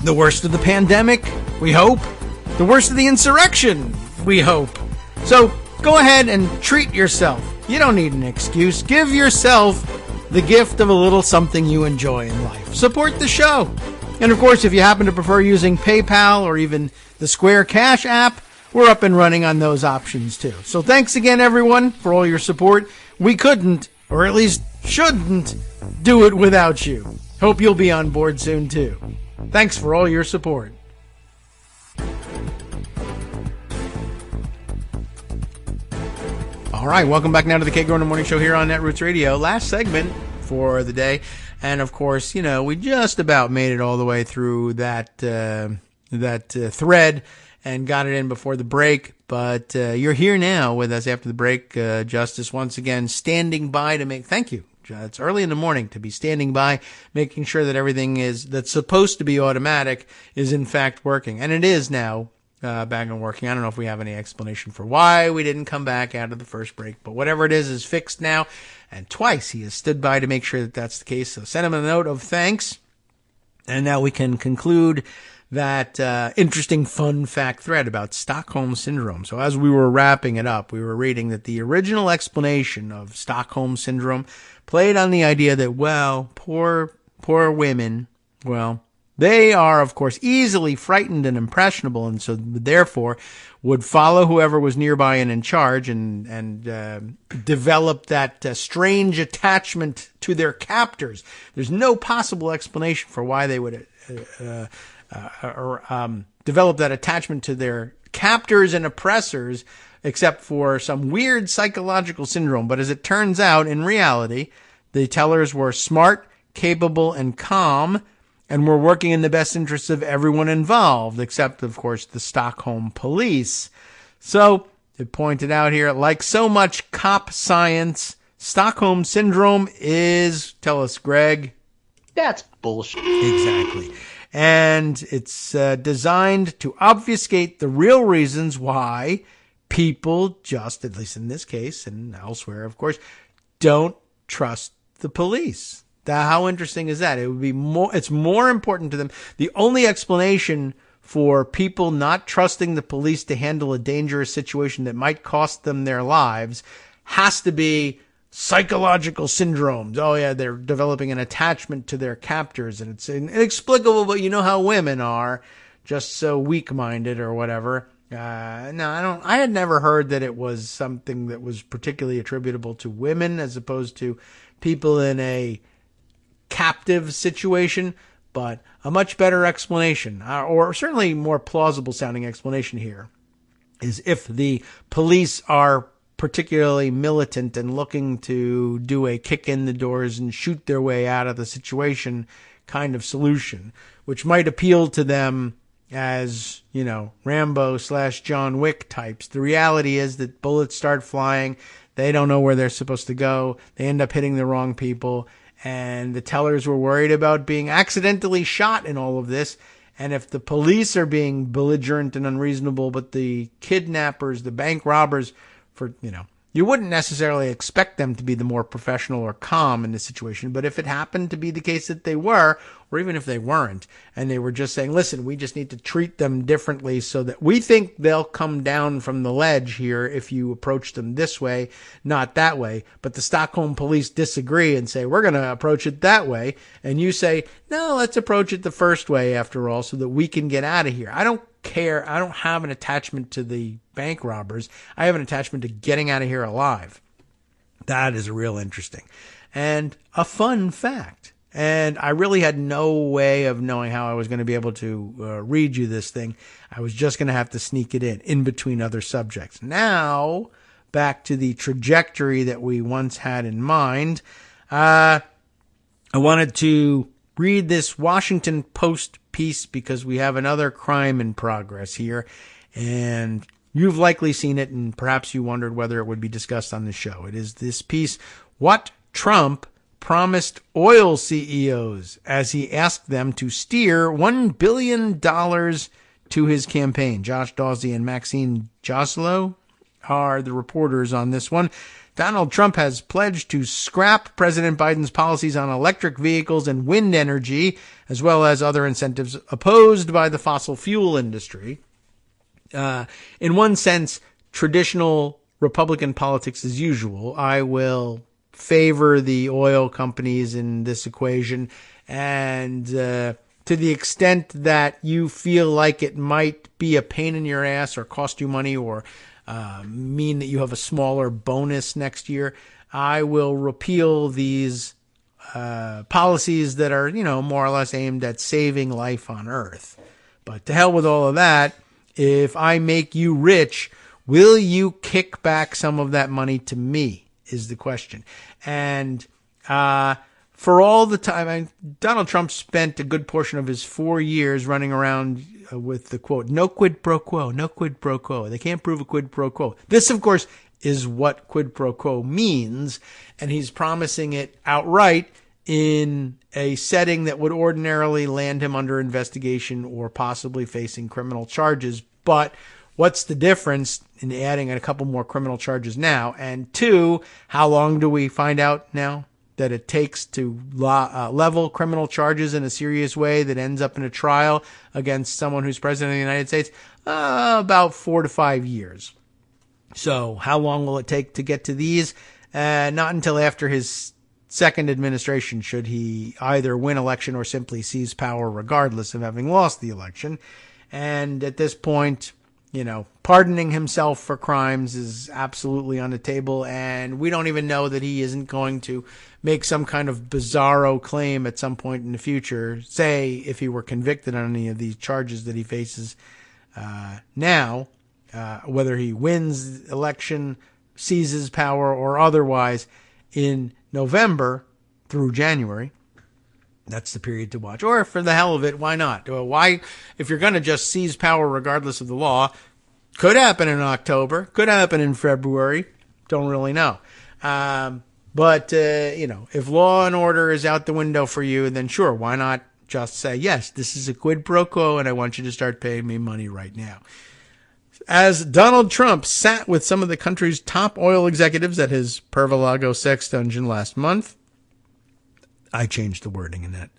The worst of the pandemic, we hope. The worst of the insurrection, we hope. So go ahead and treat yourself. You don't need an excuse. Give yourself the gift of a little something you enjoy in life. Support the show. And of course, if you happen to prefer using PayPal or even the Square Cash app, we're up and running on those options too. So thanks again, everyone, for all your support. We couldn't, or at least shouldn't, do it without you. Hope you'll be on board soon too. Thanks for all your support. All right, welcome back now to the Kagro in the Morning Show here on Netroots Radio. Last segment for the day, and of course, you know, we just about made it all the way through that thread and got it in before the break. But you're here now with us after the break. Justice once again standing by to make. Thank you. It's early in the morning to be standing by, making sure that everything that's supposed to be automatic is in fact working. And it is now back and working. I don't know if we have any explanation for why we didn't come back out of the first break, but whatever it is fixed now. And twice he has stood by to make sure that that's the case. So send him a note of thanks. And now we can conclude that interesting fun fact thread about Stockholm Syndrome. So as we were wrapping it up, we were reading that the original explanation of Stockholm Syndrome played on the idea that, well, poor women, well, they are, of course, easily frightened and impressionable, and so therefore would follow whoever was nearby and in charge and develop that strange attachment to their captors. There's no possible explanation for why they would develop that attachment to their captors and oppressors, except for some weird psychological syndrome. But as it turns out, in reality, the tellers were smart, capable, and calm, and were working in the best interests of everyone involved, except, of course, the Stockholm police. So, it pointed out here, like so much cop science, Stockholm Syndrome is, tell us, Greg. That's bullshit. Exactly. And it's designed to obfuscate the real reasons why people just, at least in this case and elsewhere, of course, don't trust the police. How interesting is that? It would be it's more important to them. The only explanation for people not trusting the police to handle a dangerous situation that might cost them their lives has to be psychological syndromes. Oh yeah, they're developing an attachment to their captors, and it's inexplicable, but you know how women are, just so weak-minded or whatever. No, I had never heard that it was something that was particularly attributable to women as opposed to people in a captive situation, but a much better explanation, or certainly more plausible sounding explanation here, is if the police are particularly militant and looking to do a kick in the doors and shoot their way out of the situation kind of solution, which might appeal to them as, Rambo/John Wick types. The reality is that bullets start flying. They don't know where they're supposed to go. They end up hitting the wrong people. And the tellers were worried about being accidentally shot in all of this. And if the police are being belligerent and unreasonable, but the kidnappers, the bank robbers, you wouldn't necessarily expect them to be the more professional or calm in this situation. But if it happened to be the case that they were, or even if they weren't, and they were just saying, listen, we just need to treat them differently so that we think they'll come down from the ledge here if you approach them this way, not that way. But the Stockholm police disagree and say, we're going to approach it that way. And you say, no, let's approach it the first way after all so that we can get out of here. I don't care. I don't have an attachment to the bank robbers. I have an attachment to getting out of here alive. That is real interesting and a fun fact. And I really had no way of knowing how I was going to be able to read you this thing. I was just going to have to sneak it in between other subjects. Now, back to the trajectory that we once had in mind. I wanted to read this Washington Post piece because we have another crime in progress here. And you've likely seen it, and perhaps you wondered whether it would be discussed on the show. It is this piece, What Trump Promised Oil CEOs as he asked them to steer $1 billion to his campaign. Josh Dawsey and Maxine Joslow are the reporters on this one. Donald Trump has pledged to scrap President Biden's policies on electric vehicles and wind energy, as well as other incentives opposed by the fossil fuel industry. In one sense, traditional Republican politics as usual. I will favor the oil companies in this equation, and to the extent that you feel like it might be a pain in your ass or cost you money or mean that you have a smaller bonus next year, I will repeal these policies that are, more or less aimed at saving life on Earth. But to hell with all of that. If I make you rich, will you kick back some of that money to me, is the question. And for all the time, Donald Trump spent a good portion of his 4 years running around with the quote, no quid pro quo, no quid pro quo. They can't prove a quid pro quo. This, of course, is what quid pro quo means, and he's promising it outright in a setting that would ordinarily land him under investigation or possibly facing criminal charges. But what's the difference in adding a couple more criminal charges now? And two, how long do we find out now that it takes to level criminal charges in a serious way that ends up in a trial against someone who's president of the United States? About 4 to 5 years. So how long will it take to get to these? Not until after his second administration, should he either win election or simply seize power regardless of having lost the election. And at this point, pardoning himself for crimes is absolutely on the table. And we don't even know that he isn't going to make some kind of bizarro claim at some point in the future. Say, if he were convicted on any of these charges that he faces now, whether he wins election, seizes power, or otherwise in November through January. That's the period to watch. Or for the hell of it, why not? Why, if you're going to just seize power regardless of the law, could happen in October, could happen in February, don't really know. But if law and order is out the window for you, then sure, why not just say, yes, this is a quid pro quo and I want you to start paying me money right now. As Donald Trump sat with some of the country's top oil executives at his Pervalago sex dungeon last month, I changed the wording in that.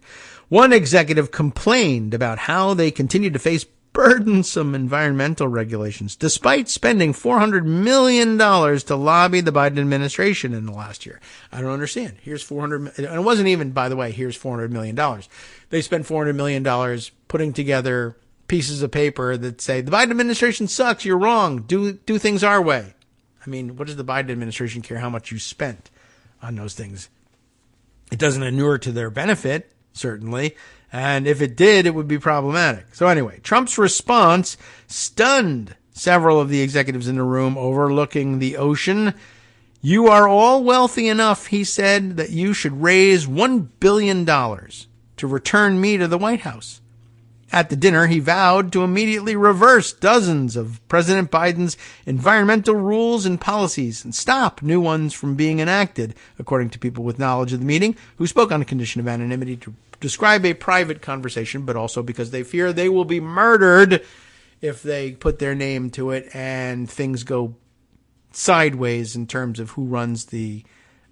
One executive complained about how they continued to face burdensome environmental regulations, despite spending $400 million to lobby the Biden administration in the last year. I don't understand. Here's $400 million. And it wasn't even, by the way, here's $400 million. They spent $400 million putting together pieces of paper that say, the Biden administration sucks, you're wrong, do things our way. I mean, what does the Biden administration care how much you spent on those things? it doesn't inure to their benefit, certainly. And if it did, it would be problematic. So anyway, Trump's response stunned several of the executives in the room overlooking the ocean. You are all wealthy enough, he said, that you should raise $1 billion to return me to the White House. At the dinner, he vowed to immediately reverse dozens of President Biden's environmental rules and policies and stop new ones from being enacted, according to people with knowledge of the meeting, who spoke on a condition of anonymity to describe a private conversation, but also because they fear they will be murdered if they put their name to it and things go sideways in terms of who runs the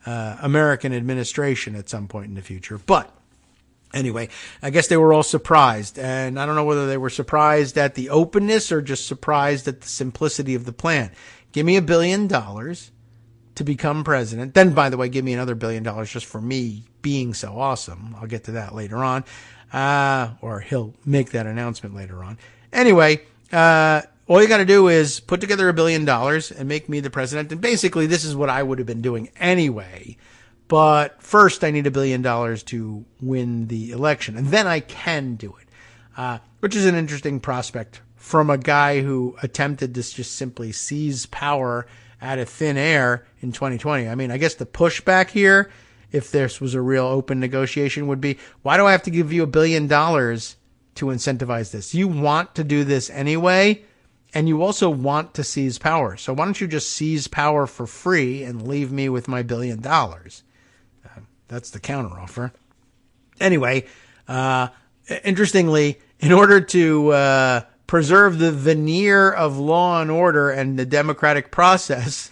American administration at some point in the future. But anyway, I guess they were all surprised, and I don't know whether they were surprised at the openness or just surprised at the simplicity of the plan. Give me $1 billion to become president. Then, by the way, give me another $1 billion just for me being so awesome. I'll get to that later on, or he'll make that announcement later on. Anyway, all you got to do is put together $1 billion and make me the president. And basically, this is what I would have been doing anyway. But first, I need $1 billion to win the election, and then I can do it, which is an interesting prospect from a guy who attempted to just simply seize power out of thin air in 2020. I mean, I guess the pushback here, if this was a real open negotiation, would be, why do I have to give you $1 billion to incentivize this? You want to do this anyway, and you also want to seize power. So why don't you just seize power for free and leave me with my $1 billion? That's the counteroffer. Anyway, interestingly, in order to preserve the veneer of law and order and the democratic process,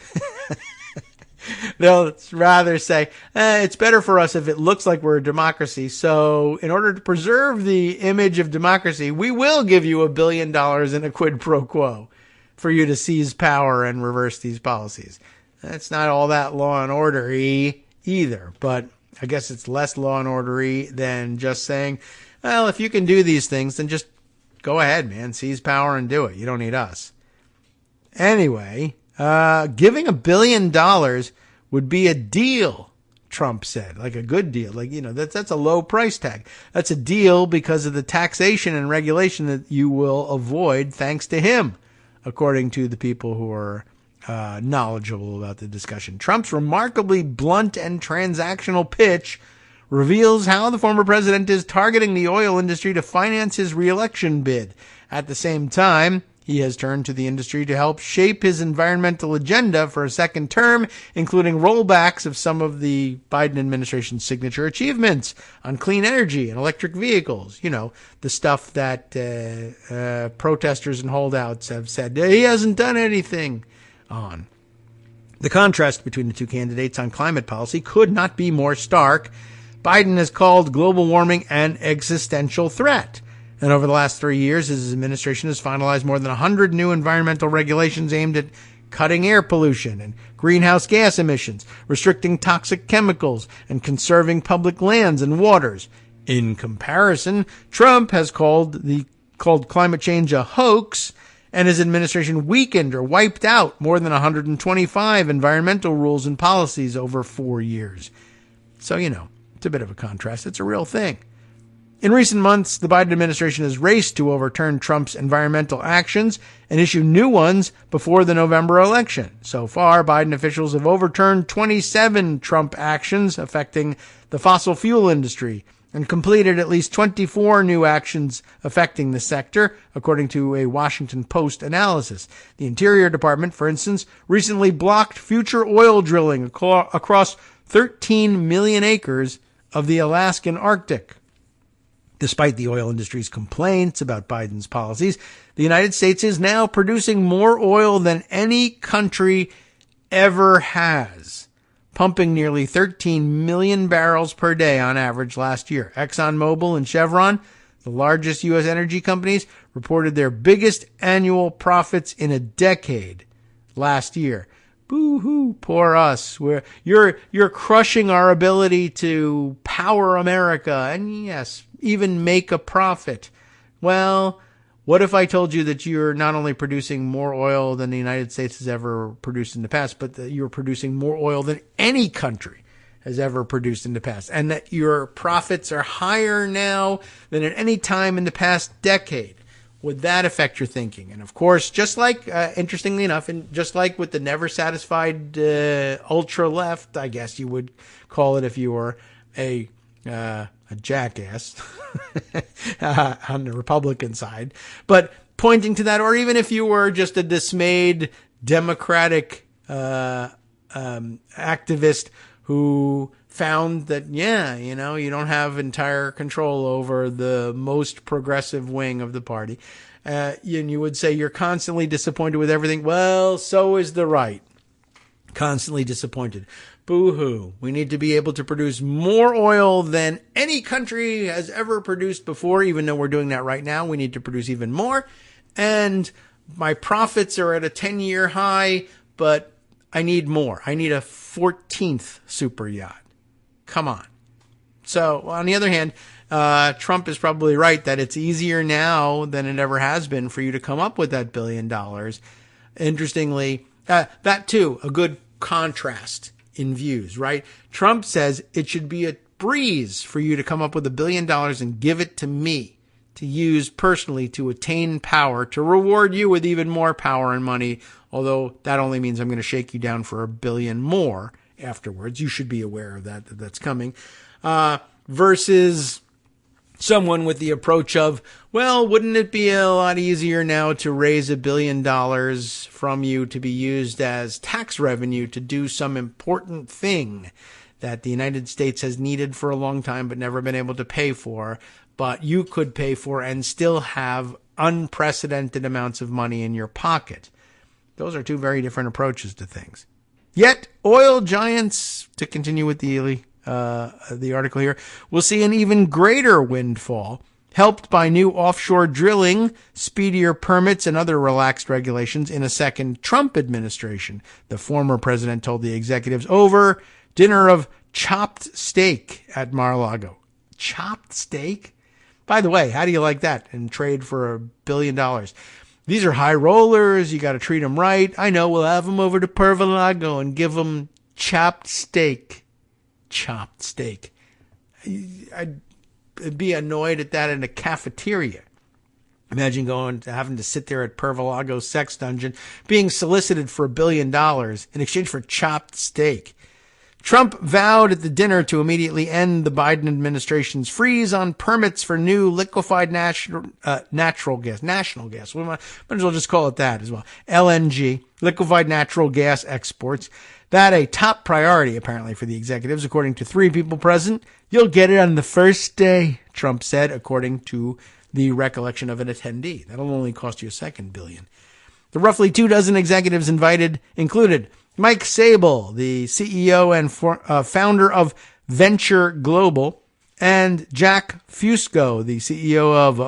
they'll rather say, it's better for us if it looks like we're a democracy. So in order to preserve the image of democracy, we will give you $1 billion in a quid pro quo for you to seize power and reverse these policies. That's not all that law and order-y either, but I guess it's less law and order-y than just saying, well, if you can do these things, then just go ahead, man. Seize power and do it. You don't need us. Anyway, giving $1 billion would be a deal, Trump said, like a good deal. Like, that's a low price tag. That's a deal because of the taxation and regulation that you will avoid thanks to him, according to the people who are knowledgeable about the discussion. Trump's remarkably blunt and transactional pitch reveals how the former president is targeting the oil industry to finance his reelection bid. At the same time, he has turned to the industry to help shape his environmental agenda for a second term, including rollbacks of some of the Biden administration's signature achievements on clean energy and electric vehicles. The stuff that protesters and holdouts have said he hasn't done anything on. The contrast between the two candidates on climate policy could not be more stark. Biden has called global warming an existential threat. And over the last 3 years, his administration has finalized more than 100 new environmental regulations aimed at cutting air pollution and greenhouse gas emissions, restricting toxic chemicals, and conserving public lands and waters. In comparison, Trump has called climate change a hoax, and his administration weakened or wiped out more than 125 environmental rules and policies over 4 years. So, it's a bit of a contrast. It's a real thing. In recent months, the Biden administration has raced to overturn Trump's environmental actions and issue new ones before the November election. So far, Biden officials have overturned 27 Trump actions affecting the fossil fuel industry and completed at least 24 new actions affecting the sector, according to a Washington Post analysis. The Interior Department, for instance, recently blocked future oil drilling across 13 million acres of the Alaskan Arctic. Despite the oil industry's complaints about Biden's policies, the United States is now producing more oil than any country ever has, pumping nearly 13 million barrels per day on average last year. ExxonMobil and Chevron, the largest U.S. energy companies, reported their biggest annual profits in a decade last year. Boo-hoo, poor us. You're crushing our ability to power America and, yes, even make a profit. Well, what if I told you that you're not only producing more oil than the United States has ever produced in the past, but that you're producing more oil than any country has ever produced in the past, and that your profits are higher now than at any time in the past decade. Would that affect your thinking? And of course, just like, interestingly enough, and just like with the never satisfied ultra left, I guess you would call it if you were a jackass on the Republican side, but pointing to that, or even if you were just a dismayed Democratic activist who found that, you don't have entire control over the most progressive wing of the party. And you would say you're constantly disappointed with everything. Well, so is the right. Constantly disappointed. Boo-hoo. We need to be able to produce more oil than any country has ever produced before, even though we're doing that right now. We need to produce even more. And my profits are at a 10-year high, but I need more. I need a 14th super yacht. Come on. So, on the other hand, Trump is probably right that it's easier now than it ever has been for you to come up with that $1 billion. Interestingly, that too, a good contrast in views, right? Trump says it should be a breeze for you to come up with $1 billion and give it to me to use personally to attain power, to reward you with even more power and money, although that only means I'm going to shake you down for $1 billion more afterwards. You should be aware of that's coming. Versus someone with the approach of, well, wouldn't it be a lot easier now to raise $1 billion from you to be used as tax revenue to do some important thing that the United States has needed for a long time but never been able to pay for, but you could pay for and still have unprecedented amounts of money in your pocket. Those are two very different approaches to things. Yet, oil giants, to continue with the article here, will see an even greater windfall, helped by new offshore drilling, speedier permits, and other relaxed regulations in a second Trump administration, the former president told the executives over dinner of chopped steak at Mar-a-Lago. Chopped steak? By the way, how do you like that in trade for $1 billion? These are high rollers. You got to treat them right. I know. We'll have them over to Mar-a-Lago and give them chopped steak. Chopped steak. I'd be annoyed at that in a cafeteria. Imagine having to sit there at Mar-a-Lago's sex dungeon, being solicited for $1 billion in exchange for chopped steak. Trump vowed at the dinner to immediately end the Biden administration's freeze on permits for new liquefied national gas. We might as well just call it that as well. LNG, liquefied natural gas exports. That a top priority, apparently, for the executives, according to 3 people present. You'll get it on the first day, Trump said, according to the recollection of an attendee. That'll only cost you a second $1 billion. The roughly 24 executives invited included Mike Sable, the CEO and founder of Venture Global, and Jack Fusco, the CEO of,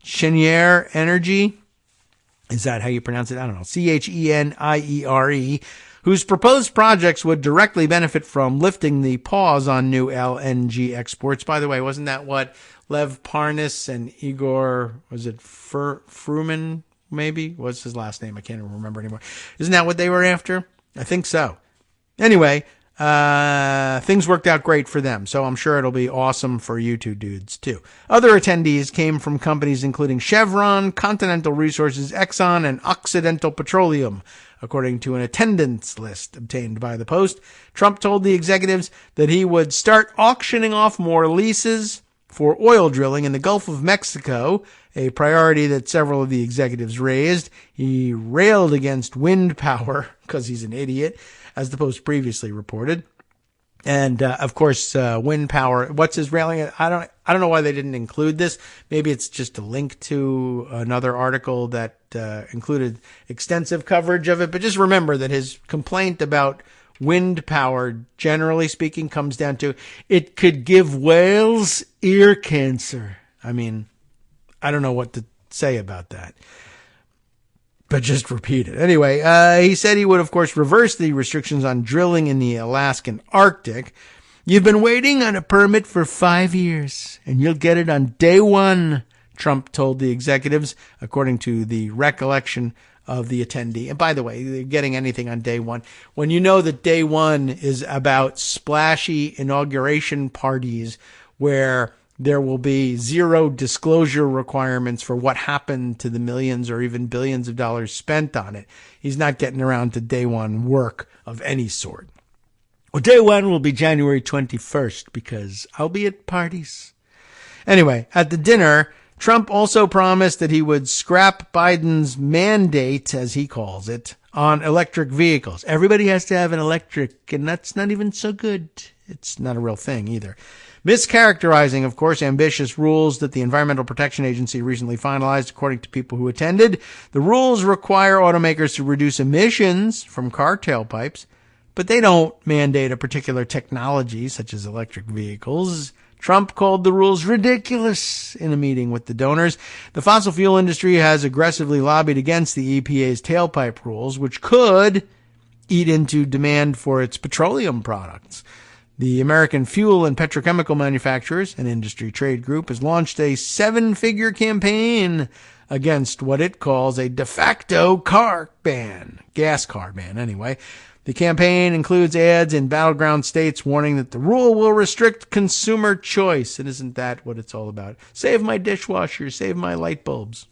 Cheniere Energy. Is that how you pronounce it? I don't know. Cheniere, whose proposed projects would directly benefit from lifting the pause on new LNG exports. By the way, wasn't that what Lev Parnas and Igor, Fruman? Maybe? What's his last name? I can't even remember anymore. Isn't that what they were after? I think so. Anyway, things worked out great for them, so I'm sure it'll be awesome for you two dudes, too. Other attendees came from companies including Chevron, Continental Resources, Exxon, and Occidental Petroleum, according to an attendance list obtained by the Post. Trump told the executives that he would start auctioning off more leases for oil drilling in the Gulf of Mexico, a priority that several of the executives raised. He railed against wind power because he's an idiot, as the Post previously reported. And, of course, wind power. What's his railing? I don't know why they didn't include this. Maybe it's just a link to another article that included extensive coverage of it. But just remember that his complaint about wind power, generally speaking, comes down to it could give whales ear cancer. I mean, I don't know what to say about that, but just repeat it. Anyway, he said he would, of course, reverse the restrictions on drilling in the Alaskan Arctic. You've been waiting on a permit for 5 years, and you'll get it on day one, Trump told the executives, according to the recollection of the attendee. And by the way, they're getting anything on day one. When you know that day one is about splashy inauguration parties where there will be zero disclosure requirements for what happened to the millions or even billions of dollars spent on it, he's not getting around to day one work of any sort. Well, day one will be January 21st because I'll be at parties. Anyway, at the dinner, Trump also promised that he would scrap Biden's mandate, as he calls it, on electric vehicles. Everybody has to have an electric, and that's not even so good. It's not a real thing either. Mischaracterizing, of course, ambitious rules that the Environmental Protection Agency recently finalized, according to people who attended. The rules require automakers to reduce emissions from car tailpipes, but they don't mandate a particular technology, such as electric vehicles. Trump called the rules ridiculous in a meeting with the donors. The fossil fuel industry has aggressively lobbied against the EPA's tailpipe rules, which could eat into demand for its petroleum products. The American Fuel and Petrochemical Manufacturers, an industry trade group, has launched a 7-figure campaign against what it calls a de facto car ban. Gas car ban, anyway. The campaign includes ads in battleground states warning that the rule will restrict consumer choice. And isn't that what it's all about? Save my dishwasher, save my light bulbs.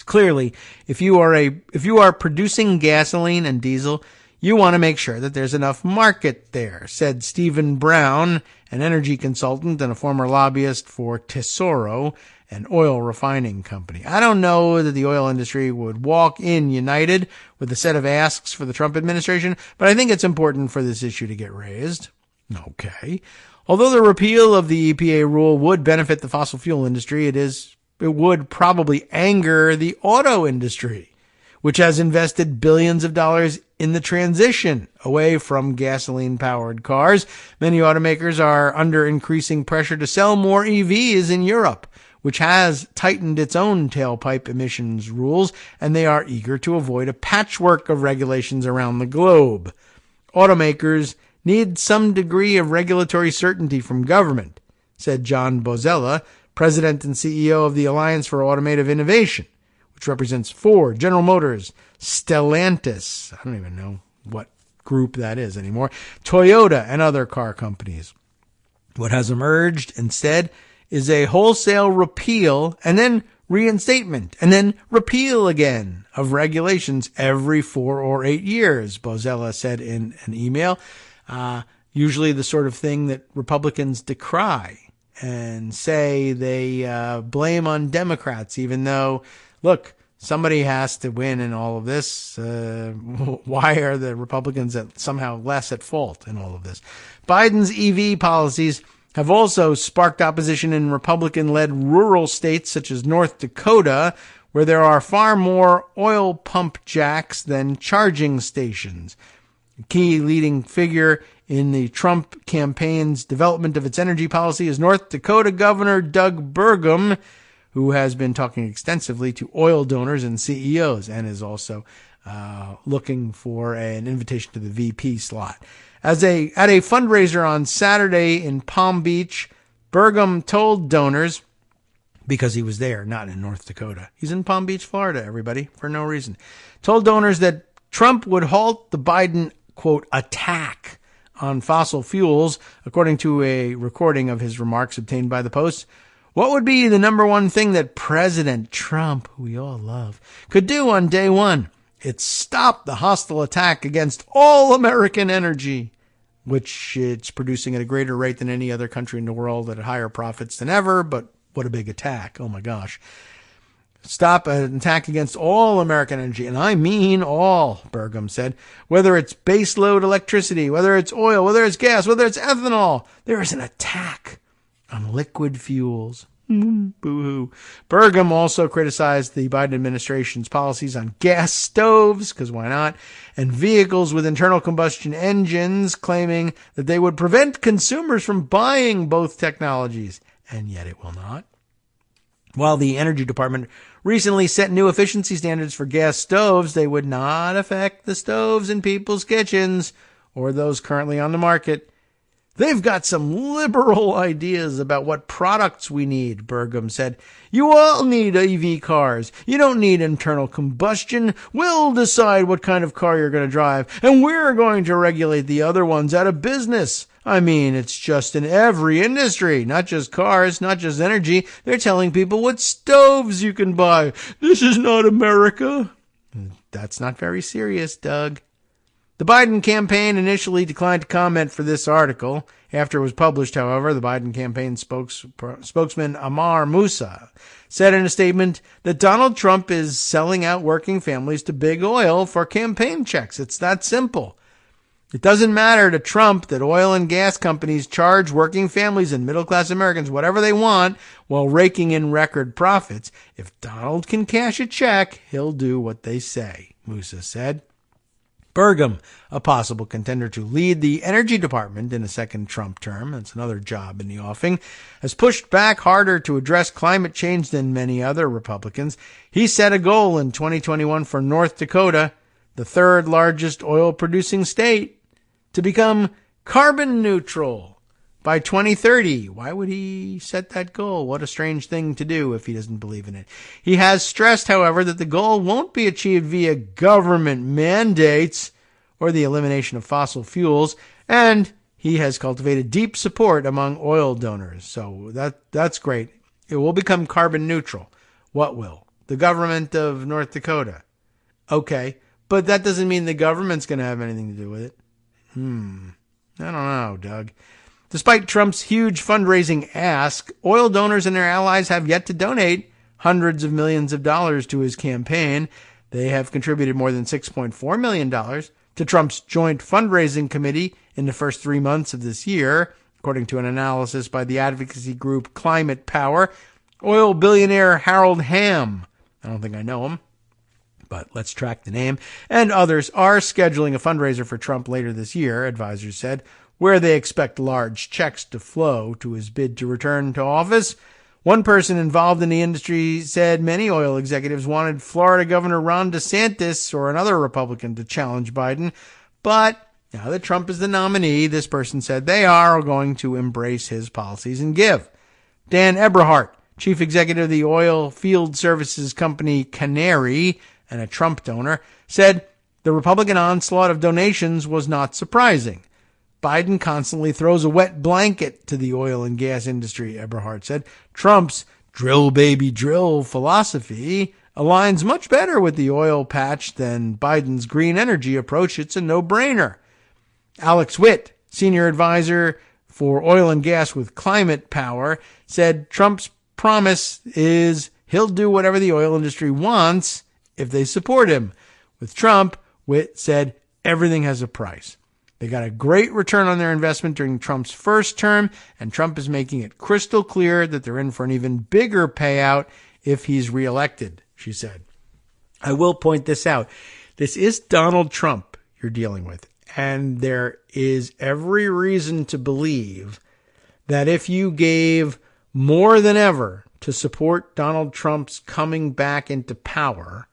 Clearly, if you are producing gasoline and diesel, you want to make sure that there's enough market there, said Stephen Brown, an energy consultant and a former lobbyist for Tesoro, an oil refining company. I don't know that the oil industry would walk in united with a set of asks for the Trump administration, but I think it's important for this issue to get raised. Okay. Although the repeal of the EPA rule would benefit the fossil fuel industry, it would probably anger the auto industry, which has invested billions of dollars in the transition away from gasoline-powered cars. Many automakers are under increasing pressure to sell more EVs in Europe, which has tightened its own tailpipe emissions rules, and they are eager to avoid a patchwork of regulations around the globe. Automakers need some degree of regulatory certainty from government, said John Bozzella, president and CEO of the Alliance for Automotive Innovation, which represents Ford, General Motors, Stellantis, I don't even know what group that is anymore, Toyota, and other car companies. What has emerged instead is a wholesale repeal and then reinstatement and then repeal again of regulations every 4 or 8 years, Bozzella said in an email. Usually the sort of thing that Republicans decry and say they blame on Democrats, even though, look, somebody has to win in all of this. Why are the Republicans somehow less at fault in all of this? Biden's EV policies have also sparked opposition in Republican-led rural states such as North Dakota, where there are far more oil pump jacks than charging stations. A key leading figure in the Trump campaign's development of its energy policy is North Dakota Governor Doug Burgum, who has been talking extensively to oil donors and CEOs and is also looking for an invitation to the VP slot. At a fundraiser on Saturday in Palm Beach, Burgum told donors, because he was there, not in North Dakota. He's in Palm Beach, Florida, everybody, for no reason. Told donors that Trump would halt the Biden, quote, attack on fossil fuels, according to a recording of his remarks obtained by the Post. What would be the number one thing that President Trump, who we all love, could do on day one? It's stop the hostile attack against all American energy, which it's producing at a greater rate than any other country in the world at higher profits than ever. But what a big attack. Oh, my gosh. Stop an attack against all American energy. And I mean all, Burgum said. Whether it's baseload electricity, whether it's oil, whether it's gas, whether it's ethanol, there is an attack on liquid fuels. Boo-hoo. Burgum also criticized the Biden administration's policies on gas stoves, because why not, and vehicles with internal combustion engines, claiming that they would prevent consumers from buying both technologies, and yet it will not. While the Energy Department recently set new efficiency standards for gas stoves, they would not affect the stoves in people's kitchens or those currently on the market. They've got some liberal ideas about what products we need, Burgum said. You all need EV cars. You don't need internal combustion. We'll decide what kind of car you're going to drive, and we're going to regulate the other ones out of business. I mean, it's just in every industry, not just cars, not just energy. They're telling people what stoves you can buy. This is not America. That's not very serious, Doug. The Biden campaign initially declined to comment for this article. After it was published, however, the Biden campaign spokesman Amar Moussa said in a statement that Donald Trump is selling out working families to big oil for campaign checks. It's that simple. It doesn't matter to Trump that oil and gas companies charge working families and middle-class Americans whatever they want while raking in record profits. If Donald can cash a check, he'll do what they say, Moussa said. Burgum, a possible contender to lead the Energy Department in a second Trump term, that's another job in the offing, has pushed back harder to address climate change than many other Republicans. He set a goal in 2021 for North Dakota, the third largest oil-producing state, to become carbon neutral by 2030. Why would he set that goal? What a strange thing to do if he doesn't believe in it. He has stressed, however, that the goal won't be achieved via government mandates or the elimination of fossil fuels, and he has cultivated deep support among oil donors. So that's great. It will become carbon neutral. What will? The government of North Dakota. Okay, but that doesn't mean the government's going to have anything to do with it. I don't know, Doug. Despite Trump's huge fundraising ask, oil donors and their allies have yet to donate hundreds of millions of dollars to his campaign. They have contributed more than $6.4 million to Trump's joint fundraising committee in the first 3 months of this year, according to an analysis by the advocacy group Climate Power. Oil billionaire Harold Hamm, I don't think I know him, but let's track the name, and others are scheduling a fundraiser for Trump later this year, advisors said, where they expect large checks to flow to his bid to return to office. One person involved in the industry said many oil executives wanted Florida Governor Ron DeSantis or another Republican to challenge Biden. But now that Trump is the nominee, this person said they are going to embrace his policies and give. Dan Eberhart, chief executive of the oil field services company Canary and a Trump donor, said the Republican onslaught of donations was not surprising. Biden constantly throws a wet blanket to the oil and gas industry, Eberhard said. Trump's drill baby drill philosophy aligns much better with the oil patch than Biden's green energy approach. It's a no-brainer. Alex Witt, senior advisor for oil and gas with Climate Power, said Trump's promise is he'll do whatever the oil industry wants if they support him. With Trump, Witt said everything has a price. They got a great return on their investment during Trump's first term, and Trump is making it crystal clear that they're in for an even bigger payout if he's reelected, she said. I will point this out. This is Donald Trump you're dealing with, and there is every reason to believe that if you gave more than ever to support Donald Trump's coming back into power,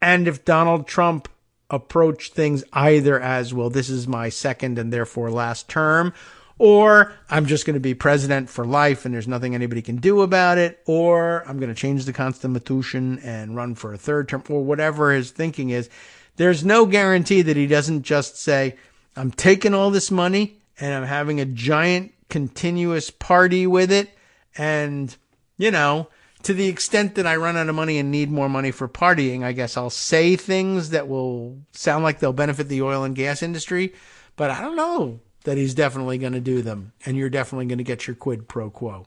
and if Donald Trump approach things either as, well, this is my second and therefore last term, or I'm just going to be president for life and there's nothing anybody can do about it, or I'm going to change the Constitution and run for a third term, or whatever his thinking is. There's no guarantee that he doesn't just say, I'm taking all this money and I'm having a giant continuous party with it, and, you know, to the extent that I run out of money and need more money for partying, I guess I'll say things that will sound like they'll benefit the oil and gas industry. But I don't know that he's definitely going to do them. And you're definitely going to get your quid pro quo.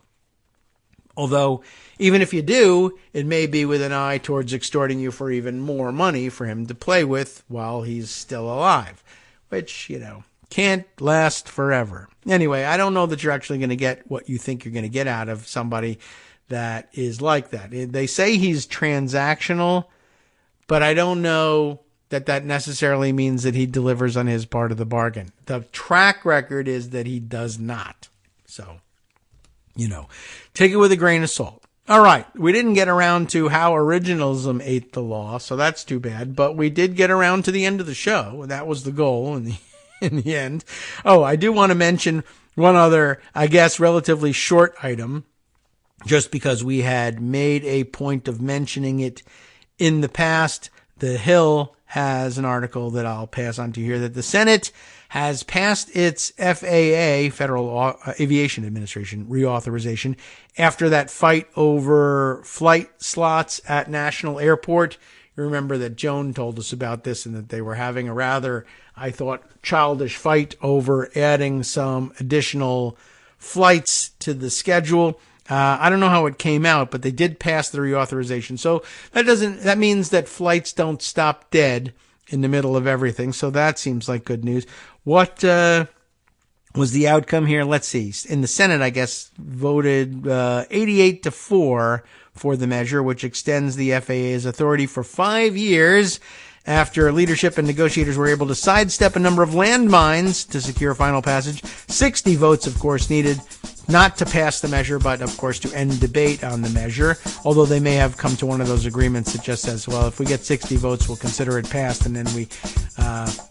Although, even if you do, it may be with an eye towards extorting you for even more money for him to play with while he's still alive. Which, you know, can't last forever. Anyway, I don't know that you're actually going to get what you think you're going to get out of somebody that is like that. They say he's transactional, but I don't know that that necessarily means that he delivers on his part of the bargain. The track record is that he does not. So, you know, take it with a grain of salt. All right, we didn't get around to how originalism ate the law, so that's too bad. But we did get around to the end of the show, and that was the goal. And in the end. Oh, I do want to mention one other, I guess, relatively short item, just because we had made a point of mentioning it in the past. The Hill has an article that I'll pass on to here that the Senate has passed its FAA, Federal Aviation Administration, reauthorization after that fight over flight slots at National Airport. You remember that Joan told us about this and that they were having a rather, I thought, childish fight over adding some additional flights to the schedule. I don't know how it came out, but they did pass the reauthorization. So that means that flights don't stop dead in the middle of everything. So that seems like good news. What was the outcome here? Let's see. In the Senate, I guess, voted 88-4 for the measure, which extends the FAA's authority for 5 years after leadership and negotiators were able to sidestep a number of landmines to secure final passage. 60 votes, of course, needed not to pass the measure, but of course to end debate on the measure, although they may have come to one of those agreements that just says, well, if we get 60 votes, we'll consider it passed, and then we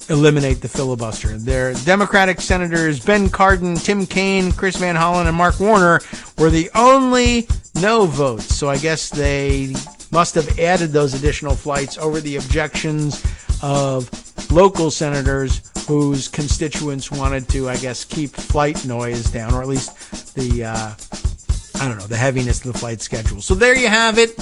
eliminate the filibuster. Their Democratic senators Ben Cardin, Tim Kaine, Chris Van Hollen, and Mark Warner were the only no votes, so I guess they must have added those additional flights over the objections of local senators whose constituents wanted to, I guess, keep flight noise down, or at least the, the heaviness of the flight schedule. So there you have it.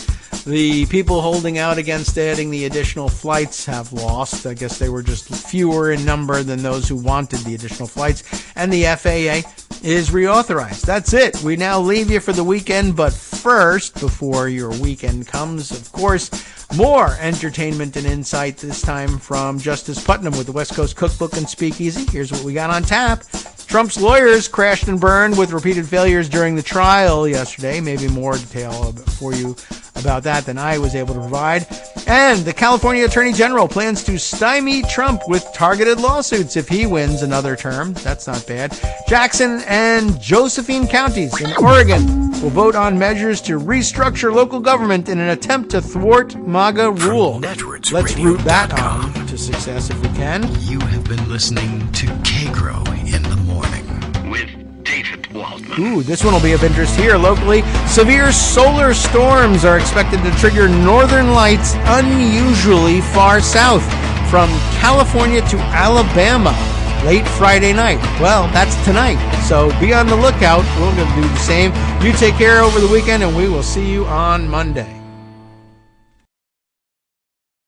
The people holding out against adding the additional flights have lost. I guess they were just fewer in number than those who wanted the additional flights. And the FAA is reauthorized. That's it. We now leave you for the weekend. But first, before your weekend comes, of course, more entertainment and insight, this time from Justice Putnam with the West Coast Cookbook and Speakeasy. Here's what we got on tap. Trump's lawyers crashed and burned with repeated failures during the trial yesterday. Maybe more detail for you about that than I was able to provide. And the California Attorney General plans to stymie Trump with targeted lawsuits if he wins another term. That's not bad. Jackson and Josephine counties in Oregon will vote on measures to restructure local government in an attempt to thwart MAGA rule. Let's root that on to success if we can. You have been listening to Kagro in the morning with David Waldman. Ooh, this one will be of interest here locally. Severe solar storms are expected to trigger northern lights unusually far south from California to Alabama late Friday night. Well, that's tonight, so be on the lookout. We're going to do the same. You take care over the weekend, and we will see you on Monday.